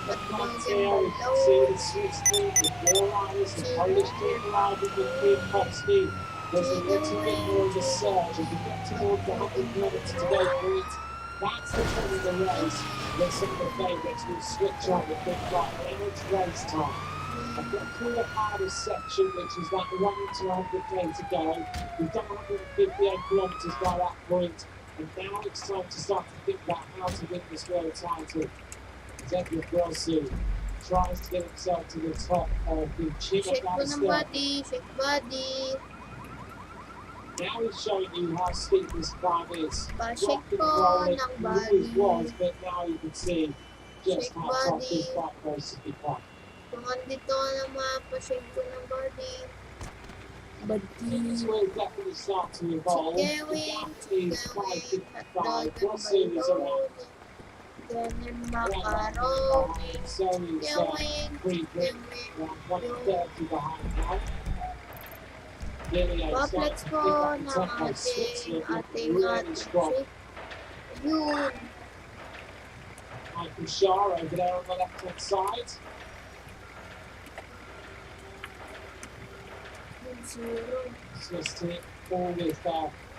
But Front here, we can see the Swiss team with more riders, the Polish team arriving with Kim Kopsky. There's a little bit more of a surge as we get towards the 100 kilometres to go for it. That's the time of the race where some of the favourites will switch on the big right. Now it's race time. I've got through the hardest section, which is that 1 to 100k to go. We've done 158 kilometres by that point, and now it's time to start to think about how to win this world title. Xavier Grossi tries to get himself to the top of the shake mo ng body, shake body. Now he's showing you how steep this climb is. Pa-shake Rocking ko rolling, ng he always body. was, but now you can see just Shake how tough body. this bike race has become. Kung andito na pa-shake ko ng body. Things will definitely start to evolve. The gap is 555. Rossi is around. Ganun Around makaroni. so he's free grip, around 130 behind now. Billionaire Complex starting to po pick up the ng tempo. Switzerland looking really strong. Yun. Michael Shaw over there on the left-hand side. Swiss team, all with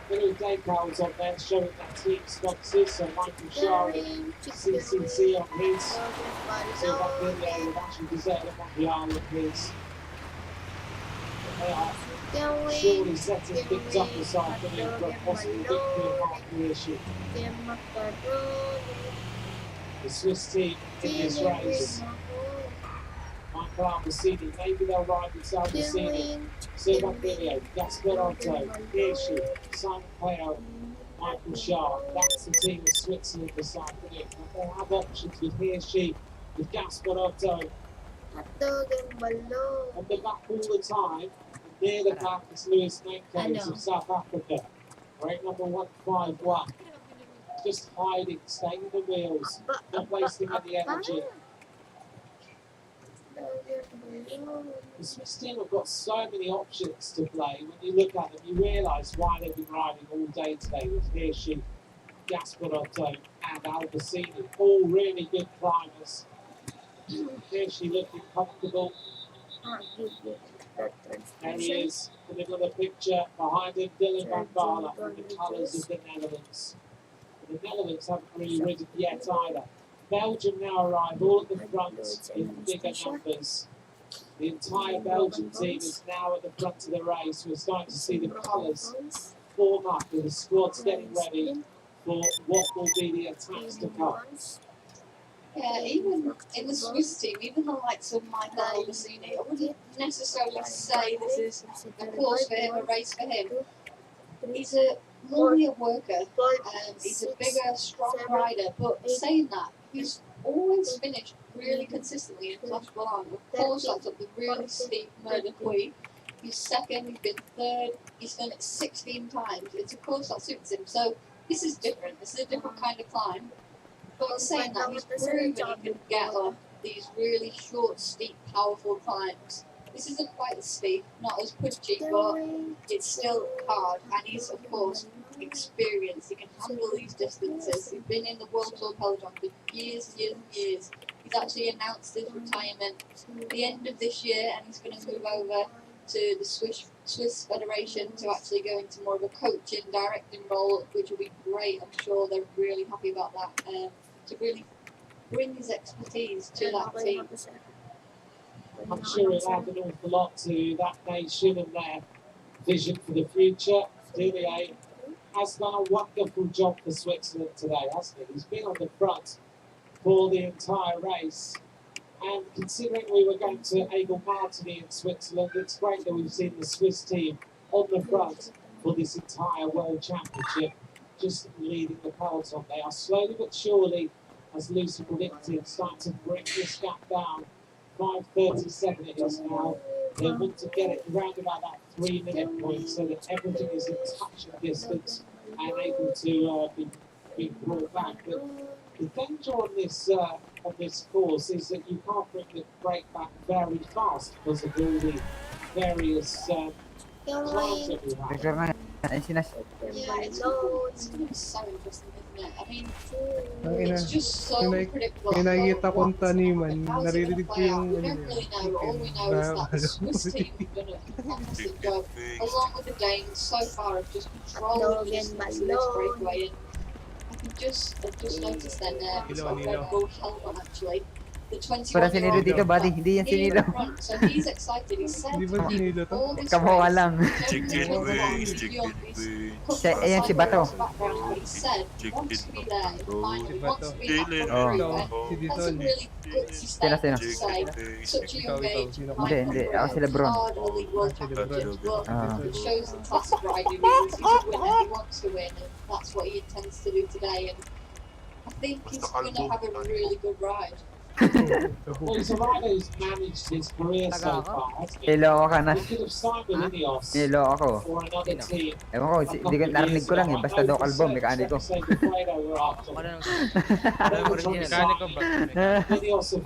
little decals on there showing that team sponsors. So Michael Shaw and CCC on his. So that Billionaire would actually desert them on the arm of his. They are surely setting things up this afternoon for a possible victory in half-year issue. The Swiss team in this race. Michael Albacini, maybe they'll ride with Albacini. Silva Billionaire, Gasparotto, Hirschi, Simon Peo, Michael Shaw. That's the team of Switzerland this afternoon. But they'll have options with Hirschi, with Gasparotto. At the back all the time, and near the back is Lewis Nankos of South Africa. Rank number 151. Just hiding, staying in the wheels, not wasting any energy. The Swiss team have got so many options to play. When you look at them, you realise why they've been riding all day today with Hirschi, Gasparotto and Albacini. All really good climbers. Hirschi looking comfortable. There he is, in the middle of the picture. Behind him, Dylan van Baarle in the colours of the Netherlands. The Netherlands haven't really ridden yet either. Belgium now arrive all at the front in bigger numbers. The entire Belgian team is now at the front of the race. We're starting to see the colours form up with the squads getting ready for what will be the attacks to come. Yeah, even in the Swiss team, even the likes of Michael Albacini, I wouldn't necessarily say this is a course for him, a race for him. He's normally a worker, he's a bigger, strong rider, but saying that, he's always finished really consistently in Clash Bilang. Of course, that's up the really steep Murder Queen. He's second, he's been third, he's done it 16 times. It's a course that suits him, so this is different. This is a different kind of climb. But saying that, he's proven he can get on these really short, steep, powerful climbs. This isn't quite as steep, not as punchy, but it's still hard. And he's, of course, experience. He can handle these distances. He's been in the World Tour Peloton for years and years and years. He's actually announced his retirement at the end of this year, and he's going to move over to the Swiss Federation to actually go into more of a coaching, directing role, which will be great. I'm sure they're really happy about that. To really bring his expertise to that team. I'm sure it'll add an awful lot to that nation and their vision for the future. Billionaire has done a wonderful job for Switzerland today, hasn't he? He's been on the front for the entire race. And considering we were going to Egel Martini in Switzerland, it's great that we've seen the Swiss team on the front for this entire World Championship, just leading the peloton. They are slowly but surely, as Lucy predicted, starting to bring this gap down. 5:37 it is now. They want to get it round about that 3-minute point so that everything is in touching distance and able to be brought back. But the danger on this course is that you can't bring the brake back very fast because of all the various clouds that we have. Yeah, it's going to be so interesting, isn't it? I mean, it's just so unpredictable. May nakikita kong taniman, How's it naririnig going to play ko yung out? We ano don't really know. All we know is that the Swiss team have done a fantastic job, along with the Danes so far of just controlling the distance of this breakaway. And I just noticed then he's got a Red Bull helmet actually. The 21-year-old dito, buddy. Hindi yan in the front, so he's excited. He said Di ba sinilo to? all this Kamukha race, lang. Ayan si Bato. he said he wants to be there in the final. He wants to be that Oh. front Si That's a Didon. really gutsy statement to say. Such a young age. Hindi. Ako si Lebron. Hard in the league world championships, but Ah. it shows the class of riding. He's a winner. He wants to win, and that's what he intends to do today. And I think he's going to have a really good ride. Well, he's a rider who's managed his career so far, hasn't he? Niloko ka na. He could have signed with Ineos Niloko ako. or another team. Ewan ko, hindi ko narinig ko lang eh. Basta daw kalbo, mekaniko. Mekaniko ba?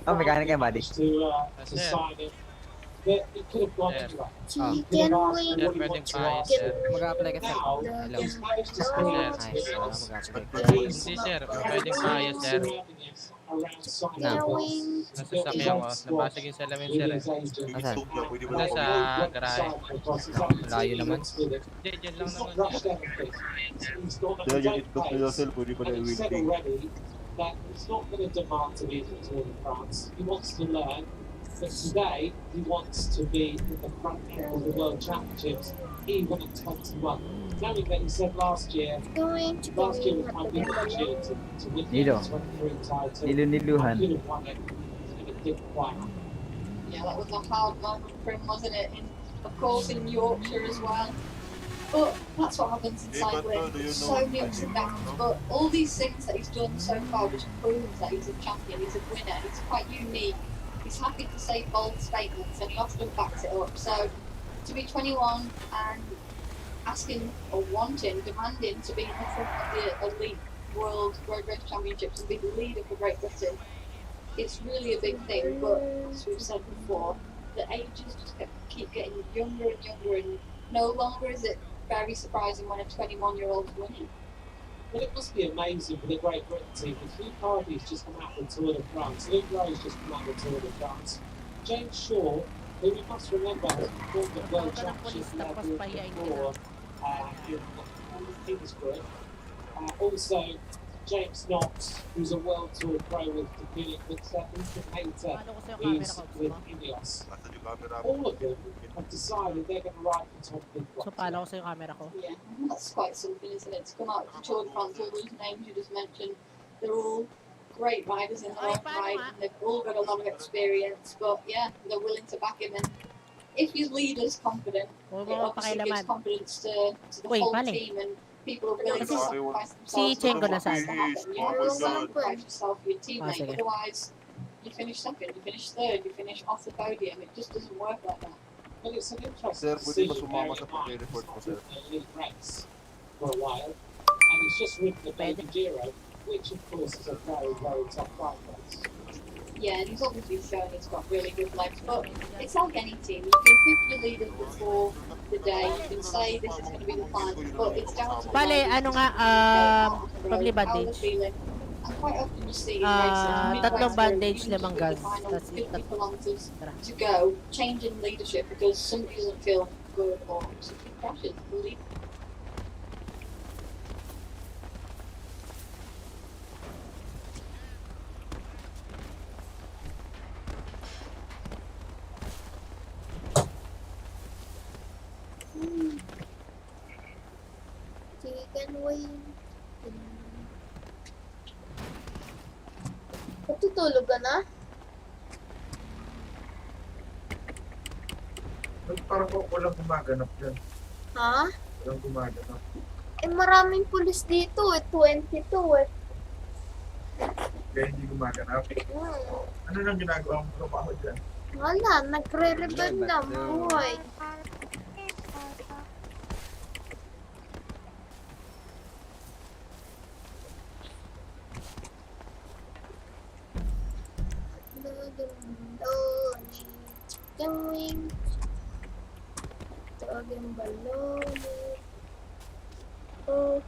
Oh, mekaniko yan, buddy. To sign him. But it could have gone anywhere. Chicken wing. Sir, pwedeng paayos, sir. Mag-a-apply ka, sir. Now, Hello. he's managed to score Nice. Ineos. Mag-a-apply. Hindi, sir. Pwedeng paayos, sir. Around signing Now. bells. Nasasakyan ko. Nabasag yung salamin, sir. Asan? Wala sa garahe. Layo naman. Hindi, dyan lang He's not naman. rushed anything. He's gone at a Kaya yung great itlog na pace. Yosel, pwede pa na And he said i-winding. already that he's not going to demand to be in the Tour de France. He wants to learn. But today, he wants to be in the front end of the World Championships, even at 21. Knowing that he said last year Going to was be my big opportunity to win the Nilo. 23 title. Niluhan. He could have won it, and it didn't quite happen. Yeah, that was a hard moment for him, wasn't it? Of course, in Yorkshire as well. But that's what happens in cycling. So many ups and downs. But all these things that he's done so far just proves that he's a champion, he's a winner, he's quite unique. He's happy to say bold statements and he often backs it up. So to be 21 and asking or wanting, demanding to be in the front of the elite world road race championships and be the leader for Great Britain, it's really a big thing. But as we've said before, the ages just keep getting younger and younger, and no longer is it very surprising when a 21-year-old's winning. Well, it must be amazing for the Great Britain team. If Luke Harvey's just come out of the Tour de France, Luke Rowe's just come out of the Tour de France, James Shaw, who we must remember has performed at World Championship level before in his group. Also, James Knox, who's a World Tour pro with Dakota Quickstep, Ethan Hayter, who's with Ineos. All of them have decided they're going to ride for Tom Pidcock. So, paano ko sa yung camera ko? Yeah, that's quite something, isn't it? To come out to Tour de France, all those names you just mentioned, they're all great riders in their own right, and they've all got a lot of experience, but yeah, they're willing to back him. And if his leader's confident, it obviously gives confidence to the whole team, and people are willing to sacrifice themselves. Chenko na saan? You have to sacrifice yourself for your teammate, sige. otherwise you finish second, you finish third, you finish off the podium. It just doesn't work like that. But it's an Sir, interesting pwede ba decision sumama bearing sa in mind pag-report mo, sir? the elite race for a while, and he's just ridden the Baby Giro, which of course is a very, very tough ride race. Yeah, and he's obviously shown he's got really good legs, but it's like any team. You can pick your leaders before the day, you can say this is going to be the final, but it's down to the Bale, riders ano to nga, out on the probably road, how they're bandage. feeling. And quite often you see in races, midway Tatlong through, bandage, even limang just with gas. the final Tas 50 kilometers to go, changing leadership because somebody doesn't feel good or something crashes. Believe Chicken wing. Natutulog ka na? Parang walang gumaganap dyan. Ha? Walang gumaganap. Eh, maraming pulis dito eh. 22 eh. Kaya hindi gumaganap. Ano nang ginagawa mong trabaho dyan? Wala, nagre-rebel na buhay. Chicken wing. Chicken baloney. Oh.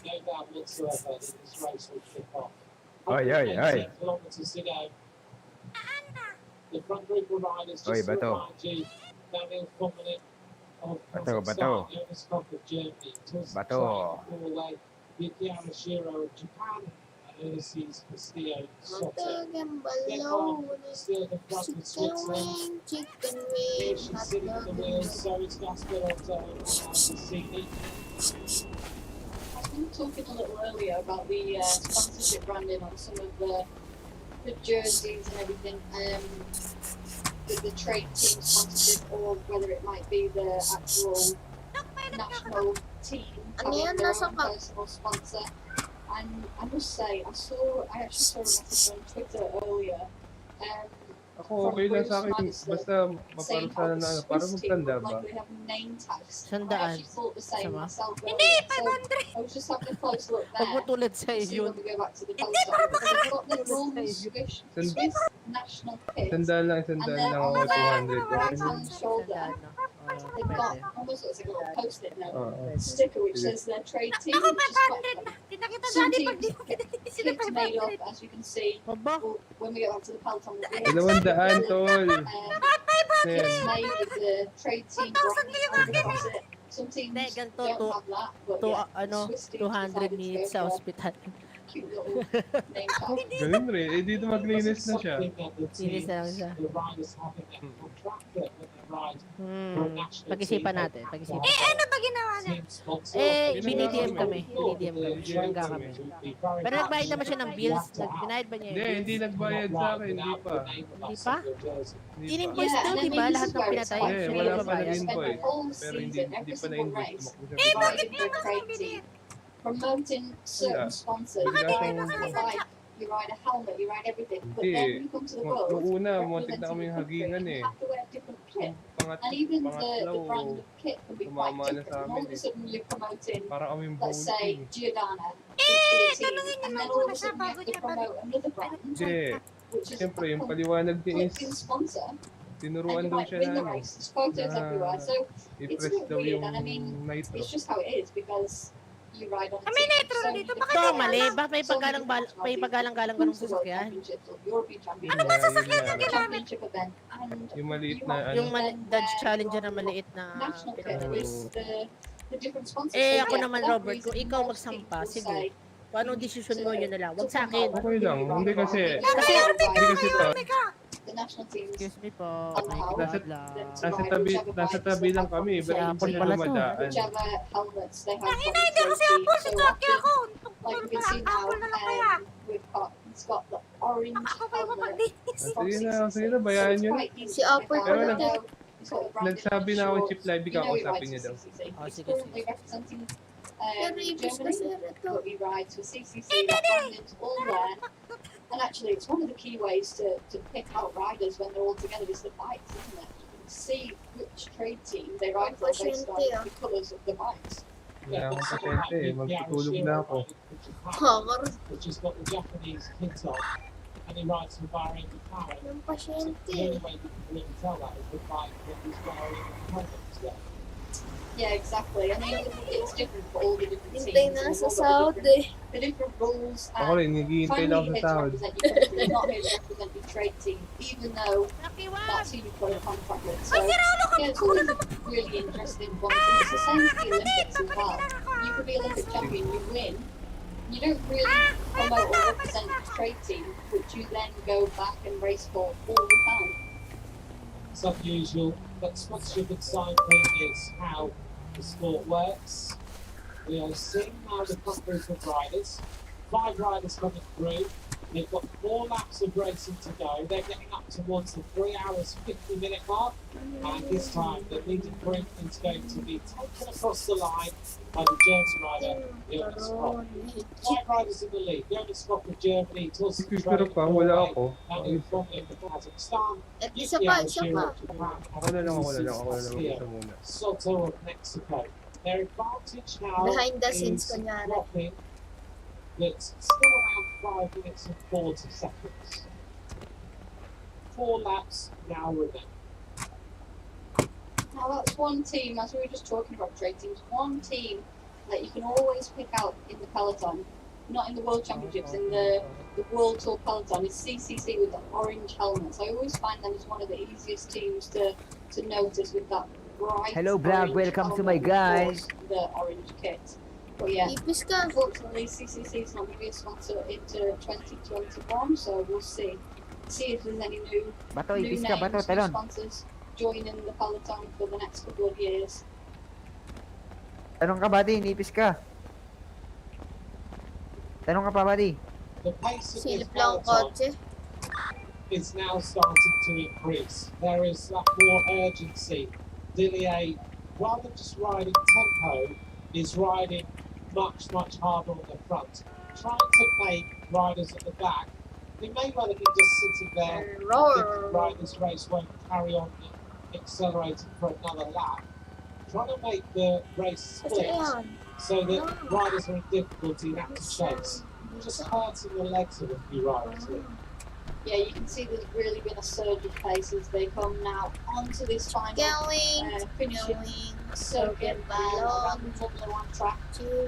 No doubt whatsoever that this race will kick off. Oi, oi, oi. Kilometers to go. The front group of riders Oi, just to bato. remind you, Daniel Frontliners of Bato, bato. Kazakhstan, Jonas Koch of Germany, Tusk Bato. Norway, Yukiara Shiro of Japan, and Ulysses Castillo of Scotland. Chicken Then baloney. still the front of Chicken Switzerland. wing. Chicken Here wing. she's sitting at the wheel, so is Gasper Otto and Cassini. we were talking a little earlier about the sponsorship branding on some of the jerseys and everything, the trade team sponsorship, or whether it might be the actual national team having their own personal sponsor. And I must say, I actually saw a message on Twitter earlier. Ako, okay lang sa akin. Basta maparusahan na ano. Para magtanda ba? Sandaan. Sama? Hindi! 500! I was just having a close look there. Huwag mo tulad sa iyo. Hindi! 500! National kit. Sandaan lang ako 200. right-hand shoulder, they've got almost looks like a little post-it note sticker which says their trade team, which is quite clever. Some teams kit's made up, as you can see, when we get back to the peloton. 200, tol. It's made with the trade team brand across it. Some teams don't have that, but yeah, Swiss teams 200 minutes sa hospital. cute little name tag. Ganun rin. Eh, dito maglinis na siya. Linis na lang siya. Pag-isipan natin. Pag-isipan. ano ba ginawa niya? Binidm kami. Hangga kami. Pero nagbayad naman siya ng bills. Binayad ba niya yung Hindi nagbayad sa akin. Hindi pa. Hindi pa? In-invoice daw, di ba? Lahat ng pinatay. Wala pa nag-invoice. Pero hindi pa na-invoice. Bakit promoting certain sponsors. You ride a helmet, you ride everything. But then when you come to the world, Noong una, muntik na kami hagingan eh. you have to wear different kit. And even the brand of kit can be quite different. And all of a sudden you're promoting, let's say, Giordano. And then all of a sudden you have to promote another brand. Hindi. Siyempre, yung paliwanag niya is tinuruan daw siya na i-press daw yung nitro. It's just how it is because you ride on May nitro dito. Ito, mali. Bakit may pagalang-galang ganung sasakyan? Yung maliit na ano. Yung Dodge Challenger na maliit na pinagalis. Ako naman, Robert, kung ikaw magsampa, sige. Kung anong desisyon mo, yun na lang. Huwag sa akin. Okay lang. Hindi kasi to. Excuse me po. Nasa tabi lang kami. Ba't hindi sila dumadaan? Hindi kasi Apple, sasakyan ako. Like you can see now, it's got the orange helmet. Sige na, bayaran nyo na. Si Apple Pero pala. It's got the branding Nagsabi on na ako, shorts. Chip Live, You know he kakausapin rides niya for daw. CCC. Oh, He's sige, currently sige. representing Pero ibig Germany, kasi ito. but he rides for CCC. That branding's all there. And actually, it's one of the key ways to pick out riders when they're all together is the bikes, isn't it? You can see which trade team they ride for based on the colours of the bikes. Wala akong pasyente eh. Magtutulog na ako. Which has got the Japanese kit on, and he rides for Bahrain McLaren. Yung The pasyente. only way you can really tell that is the bike that he's wearing the helmet today. Yeah, exactly. I mean, it's different for all the different teams. Hintay na They've sa all got sahod the different rules. Ako rin, naghihintay lang ako sa sahod. You're not here to represent your trade team, even though that's who you've got a contract with. So, yeah, it's always a really interesting one. And it's the same with the Olympics as well. You could be Olympic champion, you win. You don't really promote or represent your trade team, which you then go back and race for all the time. It's unusual, but sponsorship and cycling is how the sport works. We are seeing now the top group of riders. 5 riders coming through. They've got 4 laps of racing to go. They're getting up towards the 3 hours 50-minute mark. And this time, the leading group is going to be taken across the line by the German rider, Jonas Kopp. 5 riders in the lead. Jonas Kopp of Germany, Torsten Pero pa, wala ako. Daniel Frontliners of Kazakhstan, At isa pa, isa pa. Ako na lang mag-isa muna. Soto of Mexico. Their advantage now Behind the scenes, is kunyari. dropping. It's still around 5 minutes and 40 seconds. 4 laps now remain. Now that's one team, as we were just talking about trade teams, one team that you can always pick out in the peloton, not in the World Championships, in the World Tour peloton, is CCC with the orange helmets. I always find them as one of the easiest teams to notice with that bright Hello, welcome to my guys. The orange kit. But yeah, Ipis ka. unfortunately CCC is not going to be a sponsor into 2021, so we'll see. See if there's any new Ipis names, ka, new talon. sponsors joining the peloton for the next couple of years. Tanong ka, buddy, nipis ka. Tanong ka pa, buddy. The pace of this Silip lang peloton kotse. is now starting to increase. There is that more urgency. Dillier, rather than just riding tempo, is riding much harder on the front, trying to make riders at the back. They may well have been just sitting there thinking, right, this race won't carry on accelerating for another lap. Trying to make the race split so that riders are in difficulty in active chase. Just hurting the legs of a few riders here. Yeah, you can see there's really been a surge of pace as they come now onto this final finishing circuit around the Formula 1 track.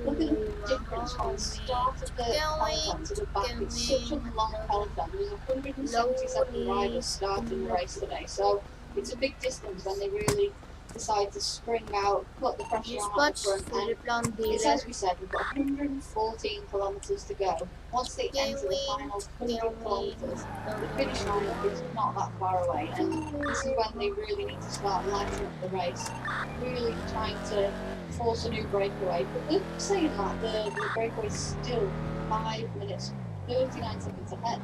Look at the difference from the start of the peloton to the back. It's such a long peloton. There's 177 riders starting the race today, so it's a big distance when they really decide to spring out, put the pressure on at the front end. It's as we said, we've got 114 kilometres to go. Once they enter the final 100 kilometres, the finish line is not that far away, and this is when they really need to start lighting up the race, really trying to force a new breakaway. But they're saying that the breakaway is still 5 minutes, 39 seconds ahead.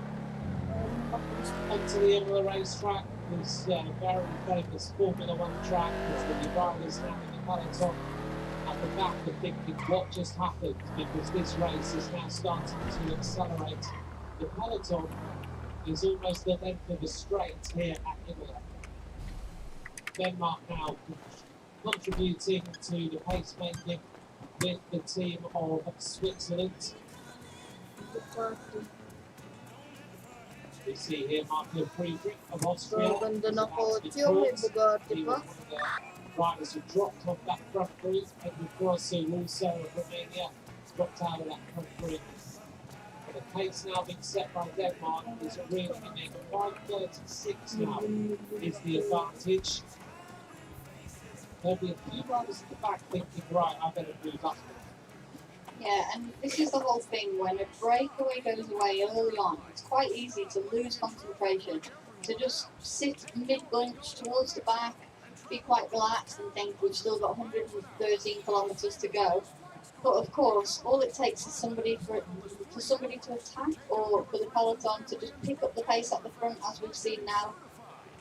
Onto the end of the racetrack, this very famous Formula 1 track, with the riders now in the peloton at the back are thinking what just happened, because this race is now starting to accelerate. The peloton is almost the length of a straight here at Imola. Denmark now contributing to the pacemaking with the team of Switzerland. We see here Marco Friedrich of Austria. Ganda na kotse, may Bugatti pa. Riders who dropped off that front group, and of course also of Romania dropped out of that front group. And the pace now being set by Denmark is really in 5:36 now is the advantage. There'll be a few riders at the back thinking, right, I better move up. Yeah, and this is the whole thing, when a breakaway goes away early on, it's quite easy to lose concentration, to just sit mid-bunch towards the back, be quite relaxed and think we've still got 113 kilometres to go. But of course, all it takes is somebody for somebody to attack, or for the peloton to just pick up the pace at the front, as we've seen now.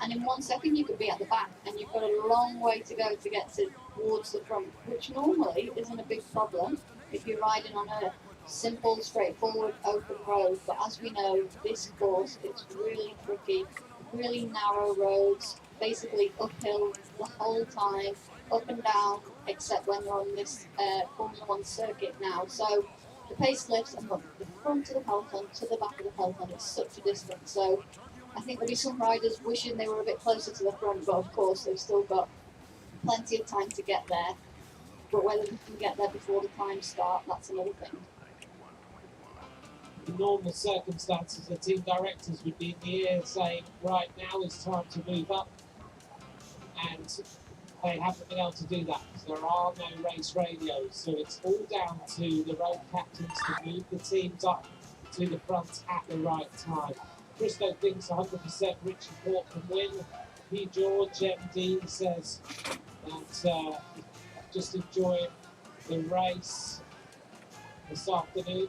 and in 1 second you could be at the back, and you've got a long way to go to get towards the front, which normally isn't a big problem if you're riding on a simple, straightforward, open road. But as we know, this course, it's really tricky, really narrow roads, basically uphill the whole time, up and down, except when you're on this Formula 1 circuit now. So the pace lifts and from the front of the peloton to the back of the peloton is such a distance. So I think there'll be some riders wishing they were a bit closer to the front, but of course they've still got plenty of time to get there. But whether they can get there before the time start, that's another thing. In normal circumstances, the team directors would be in the air saying, right, now it's time to move up. And they haven't been able to do that because there are no race radios. So it's all down to the road captains to move the teams up to the front at the right time. Christo thinks 100% Richie Port can win. P. George MD says that just enjoying the race this afternoon.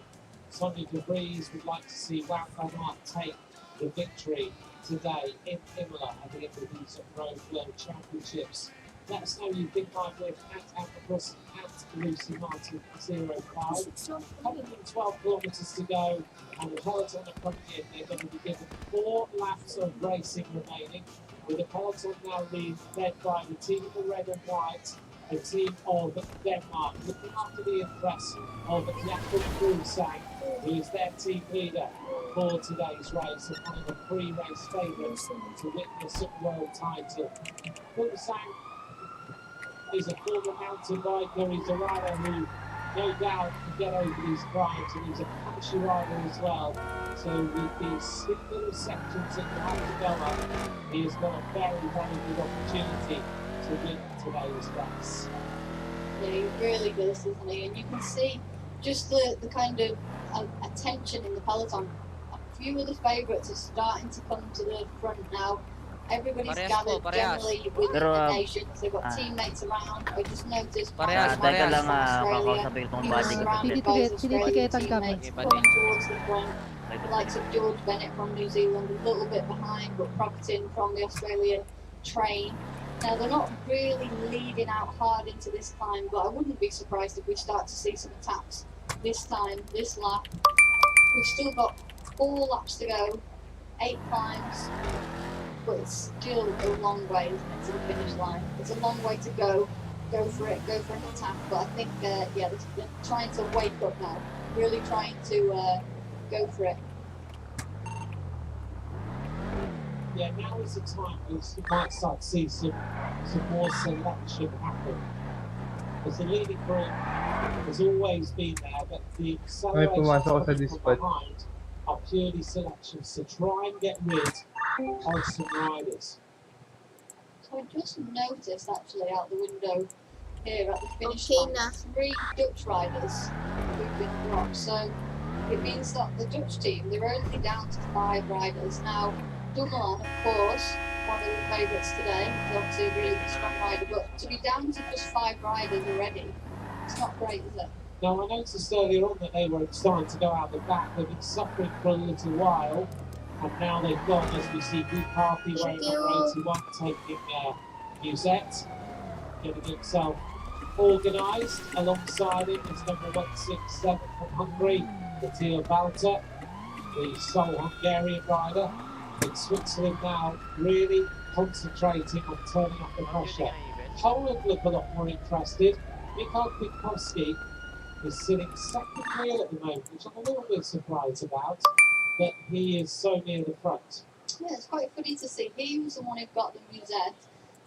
Sonia DeVries would like to see Wout van Aert take the victory today in Imola at the end of these Road World Championships. Let us know you think I'm with at Ambrose at Lucy Martin 05. 112 kilometres to go, and the peloton are coming in. They're going to be given 4 laps of racing remaining, with the peloton now led by the team in the red and white, the team of Denmark, looking after the impress of Jakob Fuglsang, who is their team leader for today's race and one of the pre-race favourites to witness a world title. Fuglsang is a former mountain biker. He's a rider who no doubt can get over these crimes, and he's a punchy rider as well. So with these slick little sections that you have to go up, he has got a very, very good opportunity to win today's race. Yeah, he really does, doesn't he? And you can see just the kind of attention in the peloton. A few of the favourites are starting to come to the front now. Everybody's gathered generally within the nations. They've got teammates around. I just noticed Teka lang, kakausapin itong body ko. surrounded by his Australian teammates coming towards the front. The likes of George Bennett from New Zealand, a little bit behind, but Crofton from the Australian train. Now, they're not really leading out hard into this climb, but I wouldn't be surprised if we start to see some attacks this time, this lap. We've still got 4 laps to go, 8 climbs, but it's still a long way, isn't it, to the finish line. It's a long way to go. Go for it, go for an attack. But I think, yeah, they're trying to wake up now, really trying to go for it. Yeah, now is the time we might start to see some more selection happen. Because the leading group has always been there, but the acceleration from behind are purely selections to try and get rid of some riders. So I just noticed actually out the window here at the finish line, 3 Dutch riders who've been dropped. So it means that the Dutch team, they're only down to 5 riders. Now, Dumoulin, of course, one of the favourites today, he's obviously a really strong rider, but to be down to just 5 riders already, it's not great, is it? Now, I noticed earlier on that they were starting to go out the back. They've been suffering for a little while, and now they've gone, as we see Good Party wearing number 81, taking Musette, getting himself organised. Alongside him is number 167 from Hungary, Matteo Walter, the sole Hungarian rider. In Switzerland now, really concentrating on turning up the pressure. Poland look a lot more interested. Mikhail Kwiatkowski is sitting second wheel at the moment, which I'm a little bit surprised about, but he is so near the front. Yeah, it's quite funny to see. He was the one who got the musette,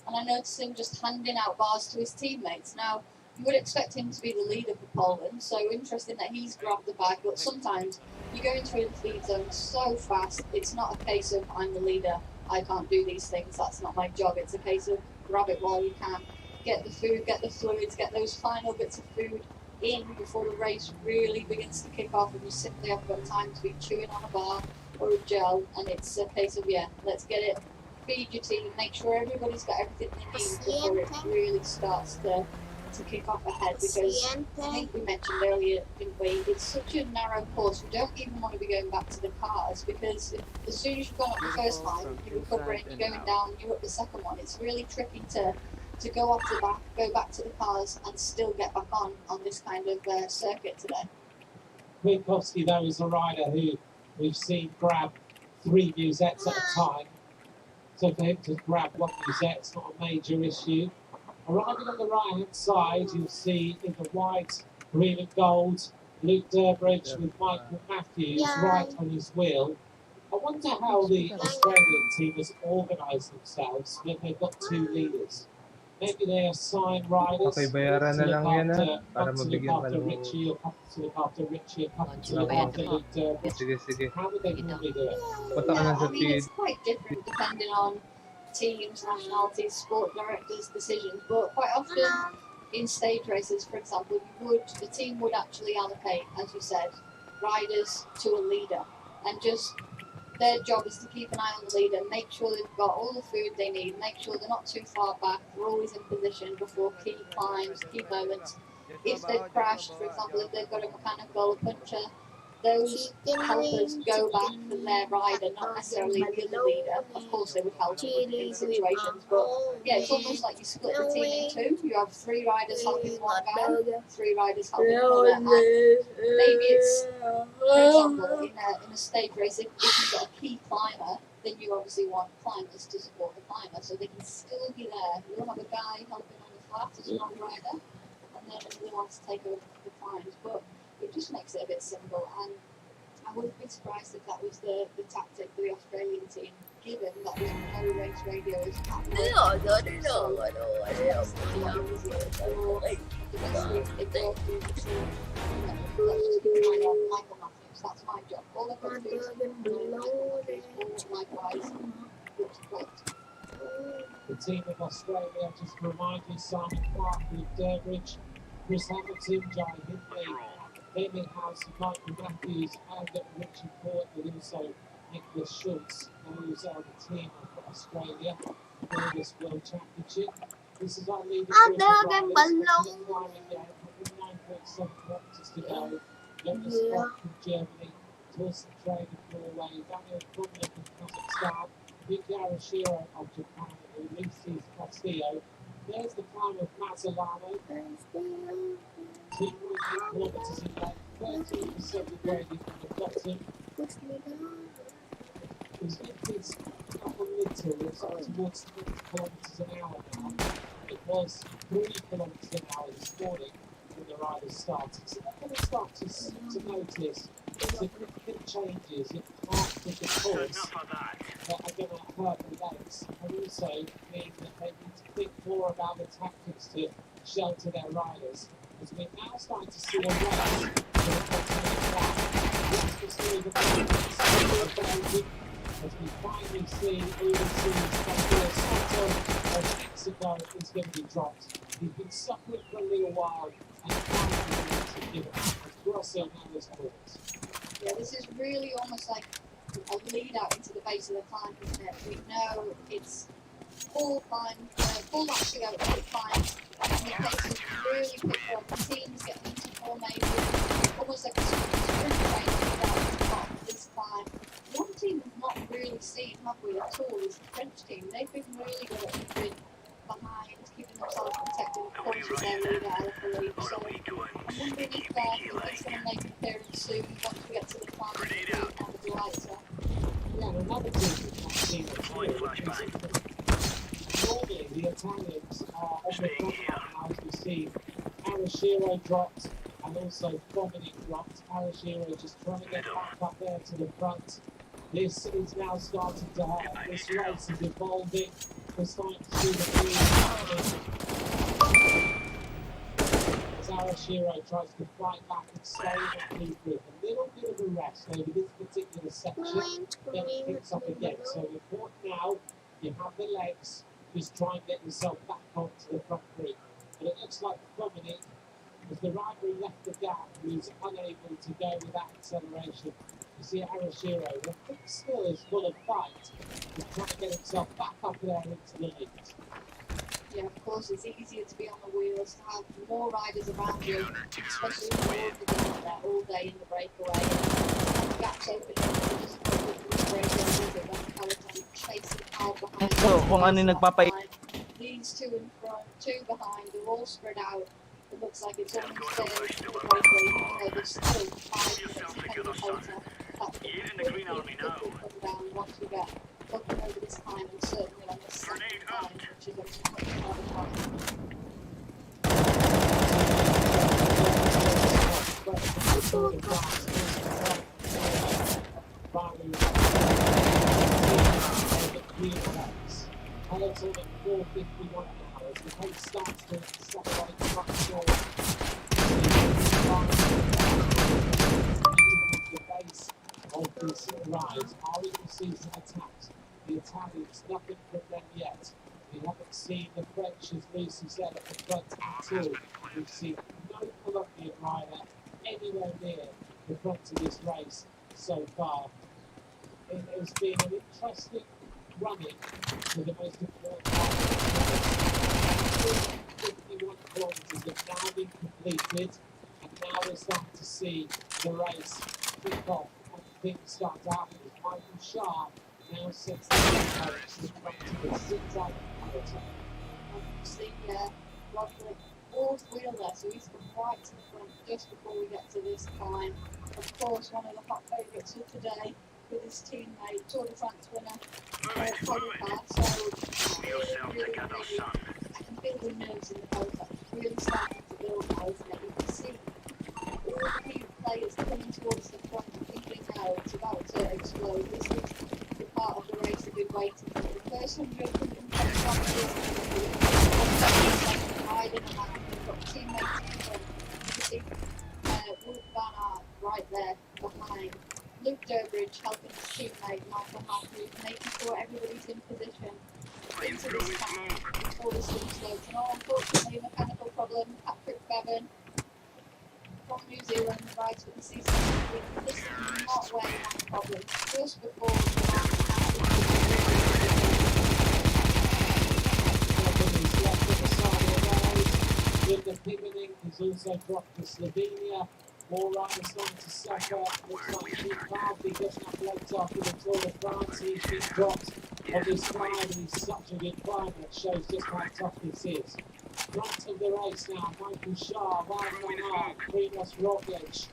and I noticed him just handing out bars to his teammates. Now, you would expect him to be the leader for Poland, so interesting that he's grabbed the bag, but sometimes you go into a lead zone so fast, it's not a case of I'm the leader, I can't do these things, that's not my job. It's a case of grab it while you can, get the food, get the fluids, get those final bits of food in before the race really begins to kick off, and you simply haven't got time to be chewing on a bar or a gel, and it's a case of, yeah, let's get it, feed your team, make sure everybody's got everything they need before it really starts to to kick off ahead because I think we mentioned earlier, didn't we? It's such a narrow course. We don't even want to be going back to the cars because as soon as you've gone up the first line, you're recovering, you're going down, you're up the second one. It's really tricky to go off the back, go back to the cars, and still get back on this kind of circuit today. Kwiatkowski, though, is a rider who we've seen grab 3 musettes at a time. So for him to grab 1 musette, it's not a major issue. Arriving on the right-hand side, you'll see in the white, green and gold, Luke Durbridge with Michael Matthews right on his wheel. I wonder how the Australian team has organised themselves when they've got 2 leaders. Maybe they assign riders Okay, bayaran na lang yan para to look mabigyan ka after ng... Richie, a couple to look after Richie, a couple to look after Luke Durbridge. Sige. How would they normally do it? Punta ka na sa I mean, it's quite different depending on teams, nationalities, sport directors' decisions, but quite often in stage races, for example, the team would actually allocate, as you said, riders to a leader, and just their job is to keep an eye on the leader, make sure they've got all the food they need, make sure they're not too far back, they're always in position before key climbs, key moments. If they've crashed, for example, if they've got a mechanical puncture, those helpers go back for their rider, not necessarily with the leader. Of course, they would help in these situations, but yeah, it's almost like you split the team in 2. You have 3 riders helping one guy, 3 riders helping another. And maybe it's, for example, in a stage race, if you've got a key climber, then you obviously want climbers to support the climber, so they can still be there. You'll have a guy helping on the flat as a non-rider, and then another one to take over the climbs. But it just makes it a bit simple, and I wouldn't be surprised if that was the tactic for the Australian team, given that there's no race radios at Michael Matthews, that's my job. All I've got to do is my guys looks great. The team of Australia, just to remind you, Simon Clark, Luke Durbridge, Chris Hamilton, Jai Hindley, Damien House, Michael Matthews, and Richard Ford, and also Nicholas Schultz, who's on the team of Australia for this World Championship. This is our leading group of riders, climbing down 109.7 kilometres to go. Jonas Scott from Germany, Torsten Train of Norway, Daniel Kunlin from Kazakhstan, Vicky Arashiro of Japan, and Ulysses Castillo. There's the climb of Mazzolano, 2.8 kilometres in length, 13% degrading from the bottom. It's increased up a little, it's up towards 20 kilometres an hour now. It was 3 kilometres an hour this morning when the riders started. So they're going to start to notice significant changes in parts of the course that are going to hurt the legs, and also mean that they need to think more about the tactics to shelter their riders. As we're now starting to see a race for the continental track. This was really the first as we finally see overseas Gabriel Santo of Mexico is going to be dropped. He's been suffering for a little while and finally to give it across now this course. Yeah, this is really almost like a lead out into the base of the climb, isn't it? We know it's full climb, full laps to go, full climb, and the pace is really picked up. The teams get into formation, almost like a sprint race at the top of this climb. One team we've not really seen, have we, at all, is the French team. They've been really good at keeping behind, keeping themselves protected, of course, with their leader, Alaphilippe. So I'm wondering if that's going to make an appearance soon once we get to the climb and the lights are. Yeah, and another team we've not seen at all is normally the Italians are on the front line now, as we see. Arashiro dropped and also Dominic dropped. Arashiro just trying to get back up there to the front. This is now starting to happen. This race is evolving. We're starting to see the team happening. As Arashiro tries to fight back and stay in the lead group. A little bit of a rest over this particular section. Then it picks up again. So important now, you have the legs. Just try and get yourself back onto the front group. But it looks like Dominic, as the rider who left the gap, who's unable to go with that acceleration. You see Arashiro, who I think still is full of fight, is trying to get himself back up there into the lead. yeah, of course, it's easier to be on the wheels, to have more riders around you, especially if you're already out there all day in the breakaway. Gaps open up, you just breakaway with it, then Peloton chasing hard behind. So, kung ano yung These two in front, two behind, they're all spread out. It looks like it's almost there to the breakaway, even though there's still 5 minutes ahead of the hotel. That will quickly come down once we get looking over this time, and certainly on the second time, which is obviously much harder time. Peloton at 4:51 now as the pace starts to separate much more. The base of this rise are in the season attacks. The Italians, nothing from them yet. We haven't seen the French, as Lucy said, at the front at all. We've seen no Colombian rider anywhere near the front of this race so far. It has been an interesting running for the most important part of the race. 51 kilometres have now been completed, and now we're starting to see the race kick off and things start to happen. Michael Sharp now sets the pace in front of the 6 out of Peloton. See, Roderick fourth wheel there, so he's come right to the front just before we get to this climb. Of course, one of the hot favourites of today with his teammate, Tour de France winner, Pogacar. So, really, I can feel the nerves in the Pogacar. It's really starting to build now, isn't it? You can see all the new players coming towards the front, thinking now it's about to explode. This is the part of the race they've been waiting for. The first 125 kilometres, riding around, they've got teammates in front. You can see Wout van Aert right there behind. Luke Durbridge helping his teammate Michael Matthews, making sure everybody's in position into this time before the swing slopes. And unfortunately, a mechanical problem. Patrick Bevan from New Zealand rides for the season. This is not where you have problems. Just before with the pivoting, he's also dropped to Slovenia. More riders starting to suffer. Looks like GTAV doesn't have legs after the Tour de France. He's been dropped on this climb, and he's such a good climber. It shows just how tough this is. Front of the race now, Michael Shaw, Wout van Aert, Primož Roglič,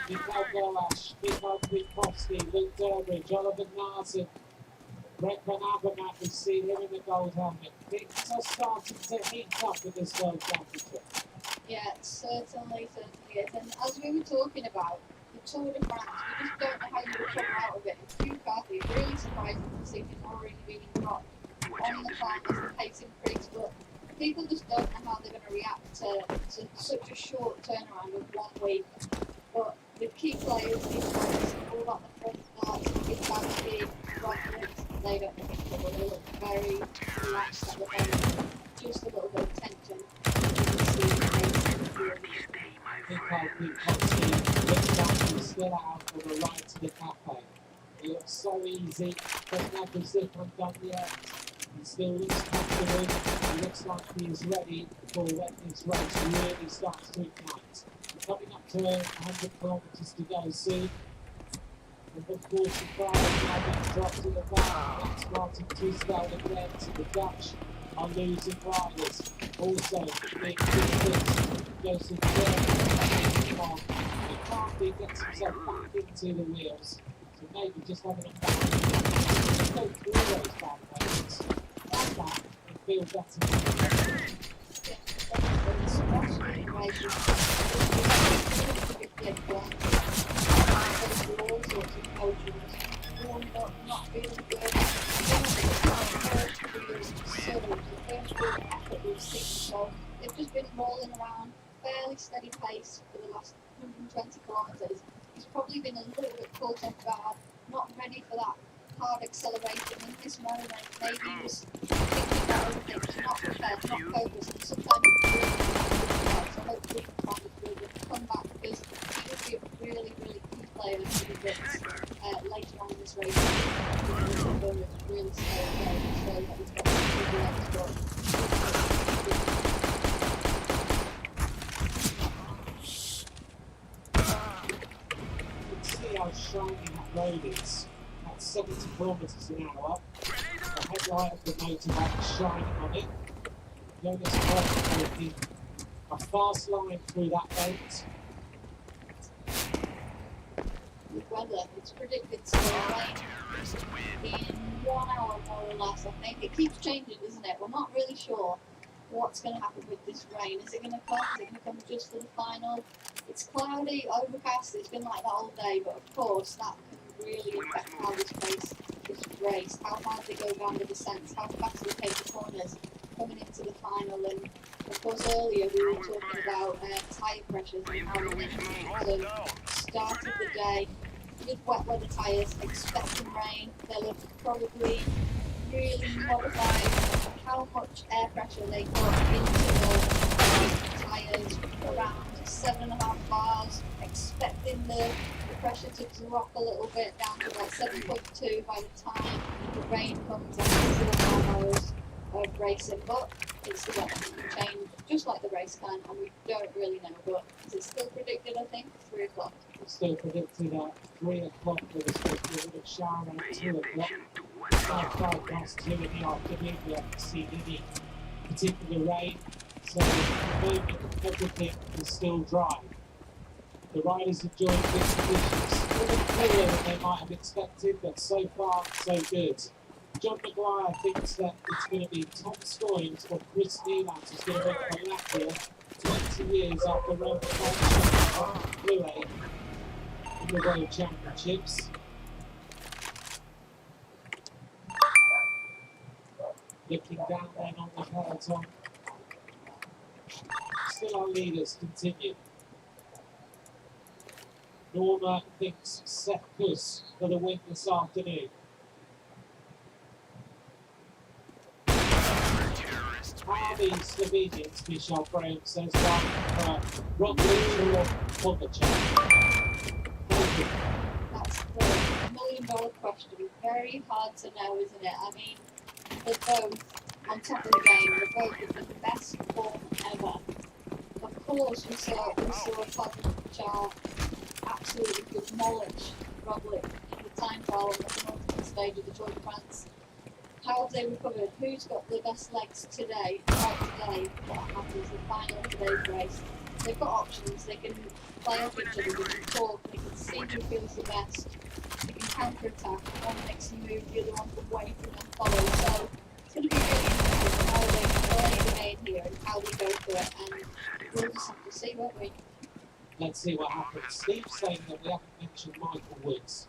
Michael Golaš, Michael Kwiatkowski, Luke Durbridge, Oliver Naesen, Greg Van Avermaet, we see him in the gold helmet. Things are starting to heat up in this World Championship. Yeah, certainly is. And as we were talking about, the Tour de France, we just don't know how you would come out of it. And Ducati, really surprising to see him already being dropped on the climb as the pace increase. But people just don't know how they're going to react to such a short turnaround of 1 week. But the key players, these guys, all about the front parts, the big big Roglič, they don't look in trouble. They look very relaxed at the moment. Just a little bit of tension. Michael Kwiatkowski looks like he's still out for the ride to the cafe. It looks so easy, doesn't have the zip undone yet. He still looks confident. He looks like he's ready for when this race really starts to ignite. We're coming up to 100 kilometres to go soon. Number 45 now being dropped to the back. That's Martin Tisdale again to the Dutch. Are losing riders. Also, being Joseph Jones. McCarthy gets himself back into the wheels. So maybe just having a back. Go through those bad moments. Like that and feel better. All sorts of emotions. Warming up, not feeling good. So they've just been rolling around, fairly steady pace for the last 120 kilometres. He's probably been a little bit caught off guard, not ready for that hard acceleration in this moment. Maybe he was thinking about everything, not prepared, not focused, and sometimes it's really hard. So hopefully he can find a good comeback, because he would be a really, really key player for the Brits later on in this race. Really slow down, show that he's got a good legs, but road is at 70 kilometers an hour. The headlight of the motorbike is shining on it. Jonas Koch making a fast line through that bend. With weather, it's predicted to rain in 1 hour more or less, I think. It keeps changing, doesn't it? We're not really sure what's going to happen with this rain. Is it going to come? Is it going to come just for the final? It's cloudy, overcast, it's been like that all day, but of course that can really affect how this race is raced, how hard they go down the descents, how fast they take the corners coming into the final. And of course earlier we were talking about tyre pressures and how they need to start of the day with wet weather tyres, expecting rain. They'll have probably really modified how much air pressure they put into the tyres, around 7.5 bars, expecting the pressure to drop a little bit down to like 7.2 by the time the rain comes after 4 hours of racing. But it's the weather can change just like the race can, and we don't really know. But is it still predicted, I think, 3 o'clock? It's still predicted at 3 o'clock with a little shower at 2 o'clock. About 5 past 2 in the afternoon, we haven't seen any particular rain, so at the moment everything is still dry. The riders enjoying good conditions, a little cooler than they might have expected, but so far so good. John Maguire thinks that it's going to be top scoring for Chris Nieland, who's going to make a lap here 20 years after Roleplay in the World Championships. Looking down then on the peloton. Still our leaders continue. Norma thinks Seth Kuss for the win this afternoon. Are the Slovenians, Michelle Graham says, one for Roglic or Pogačar? That's the $1 million question. Very hard to know, isn't it? I mean, they're both on top of the game. They're both in the best form ever. Of course, we saw Pogačar absolutely demolish Roglic in the time trial on the penultimate stage of the Tour de France. How have they recovered? Who's got the best legs today? Throughout today, what happens the final of today's race? They've got options. They can play off each other. They can talk. They can see who feels the best. They can counter-attack. One makes a move, the other one can wait and then follow. So it's going to be really interesting how they play the game here and how they go through it. And we'll just have to see, won't we? Let's see what happens. Steve's saying that we haven't mentioned Michael Woods,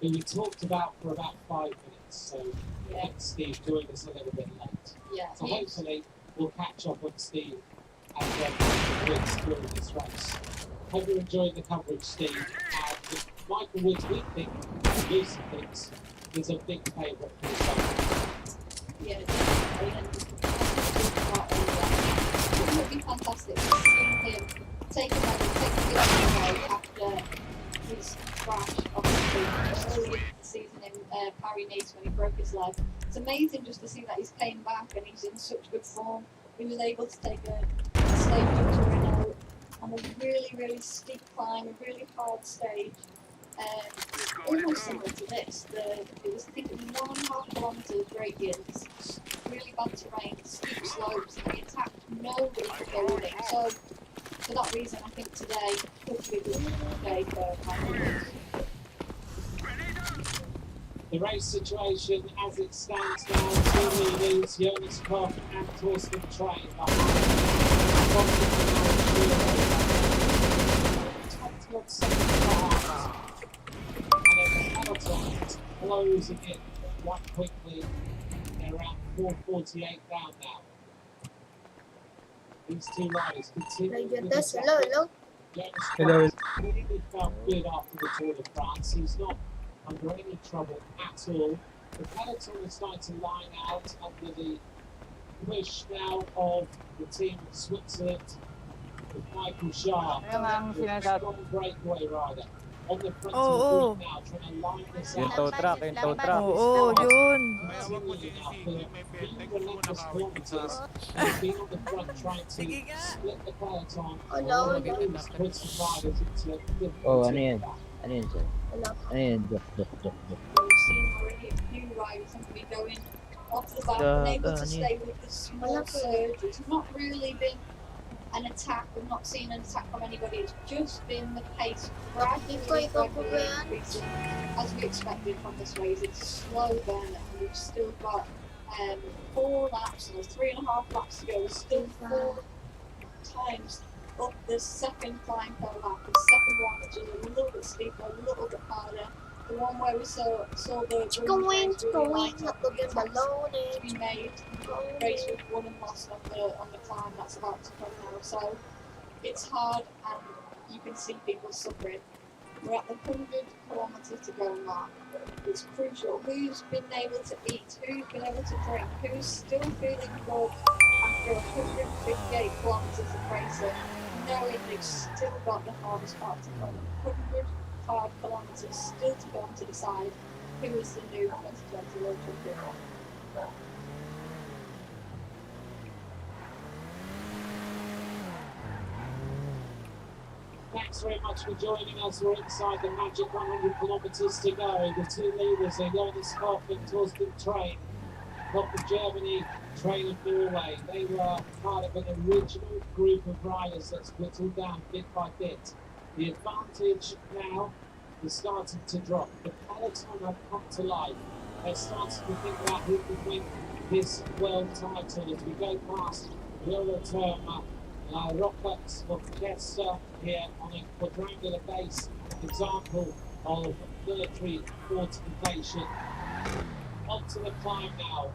who we talked about for about 5 minutes. So yeah, Steve joined us a little bit late. Yeah. So hopefully we'll catch up on Steve and Michael Woods during this race. Hope you enjoyed the coverage, Steve. And Michael Woods, we think, Lucy thinks, is a big favourite for this summer. Yeah, it would be fantastic to see him take a medal, after his crash, obviously, early in the season in Paris-Nice when he broke his leg. It's amazing just to see that he's came back and he's in such good form. He was able to take a stage victory on a really, really steep climb, a really hard stage. Almost similar to this. It was, I think, 1.5 kilometres gradients, really bad terrain, steep slopes, and he attacked nobody for building. So, for that reason, I think today could be a good day for Michael Woods. The race situation as it stands now, 2 leaders, Jonas Koch and Torsten Train behind. 21 seconds behind. And then the peloton is closing in quite quickly. They're around 4:48 down now. These two riders continue with the Hello. Jonas Koch really felt good after the Tour de France. He's not under any trouble at all. The peloton is starting to line out under the push now of the team of Switzerland with Michael Schaar, a strong breakaway rider. On the front of the group now, trying to line this Yung out. tow truck. Oo, yun. Continuing now for few relentless kilometers. They've been on the front trying to split the peloton. All of it is put some riders into the Oh, ano yan? Ano yun, sir? Ano yun? Dok. We've seen already a few riders and we going off the back and able to stay with the small surge. It's not really been an attack. We've not seen an attack from anybody. It's just been the pace gradually increasing as we expected from this race. It's a slow burn and we've still got 4 laps and there's 3.5 laps to go. We're still 4 times up the second climb per lap. The second one, which is a little bit steeper, a little bit harder. The one where we saw the going, to be made. Race was won and lost on the climb that's about to come now. So it's hard and you can see people suffering. We're at the 100 kilometres to go mark. It's crucial. Who's been able to eat? Who's been able to drink? Who's still feeling good after 158 kilometres of racing, knowing they've still got the hardest part to come? 100 hard kilometres still to go to decide who is the new 2020 World Champion. Thanks very much for joining us. We're inside the magic 100 kilometres to go. The 2 leaders are Jonas Koch and Torsten Train. Koch of Germany, Train of Norway. They were part of an original group of riders that's whittled down bit by bit. The advantage now is starting to drop. The peloton have come to life. They're starting to think about who could win this world title as we go past Euroterma. Rockets of Chester here on a quadrangular base, example of military fortification. Onto the climb now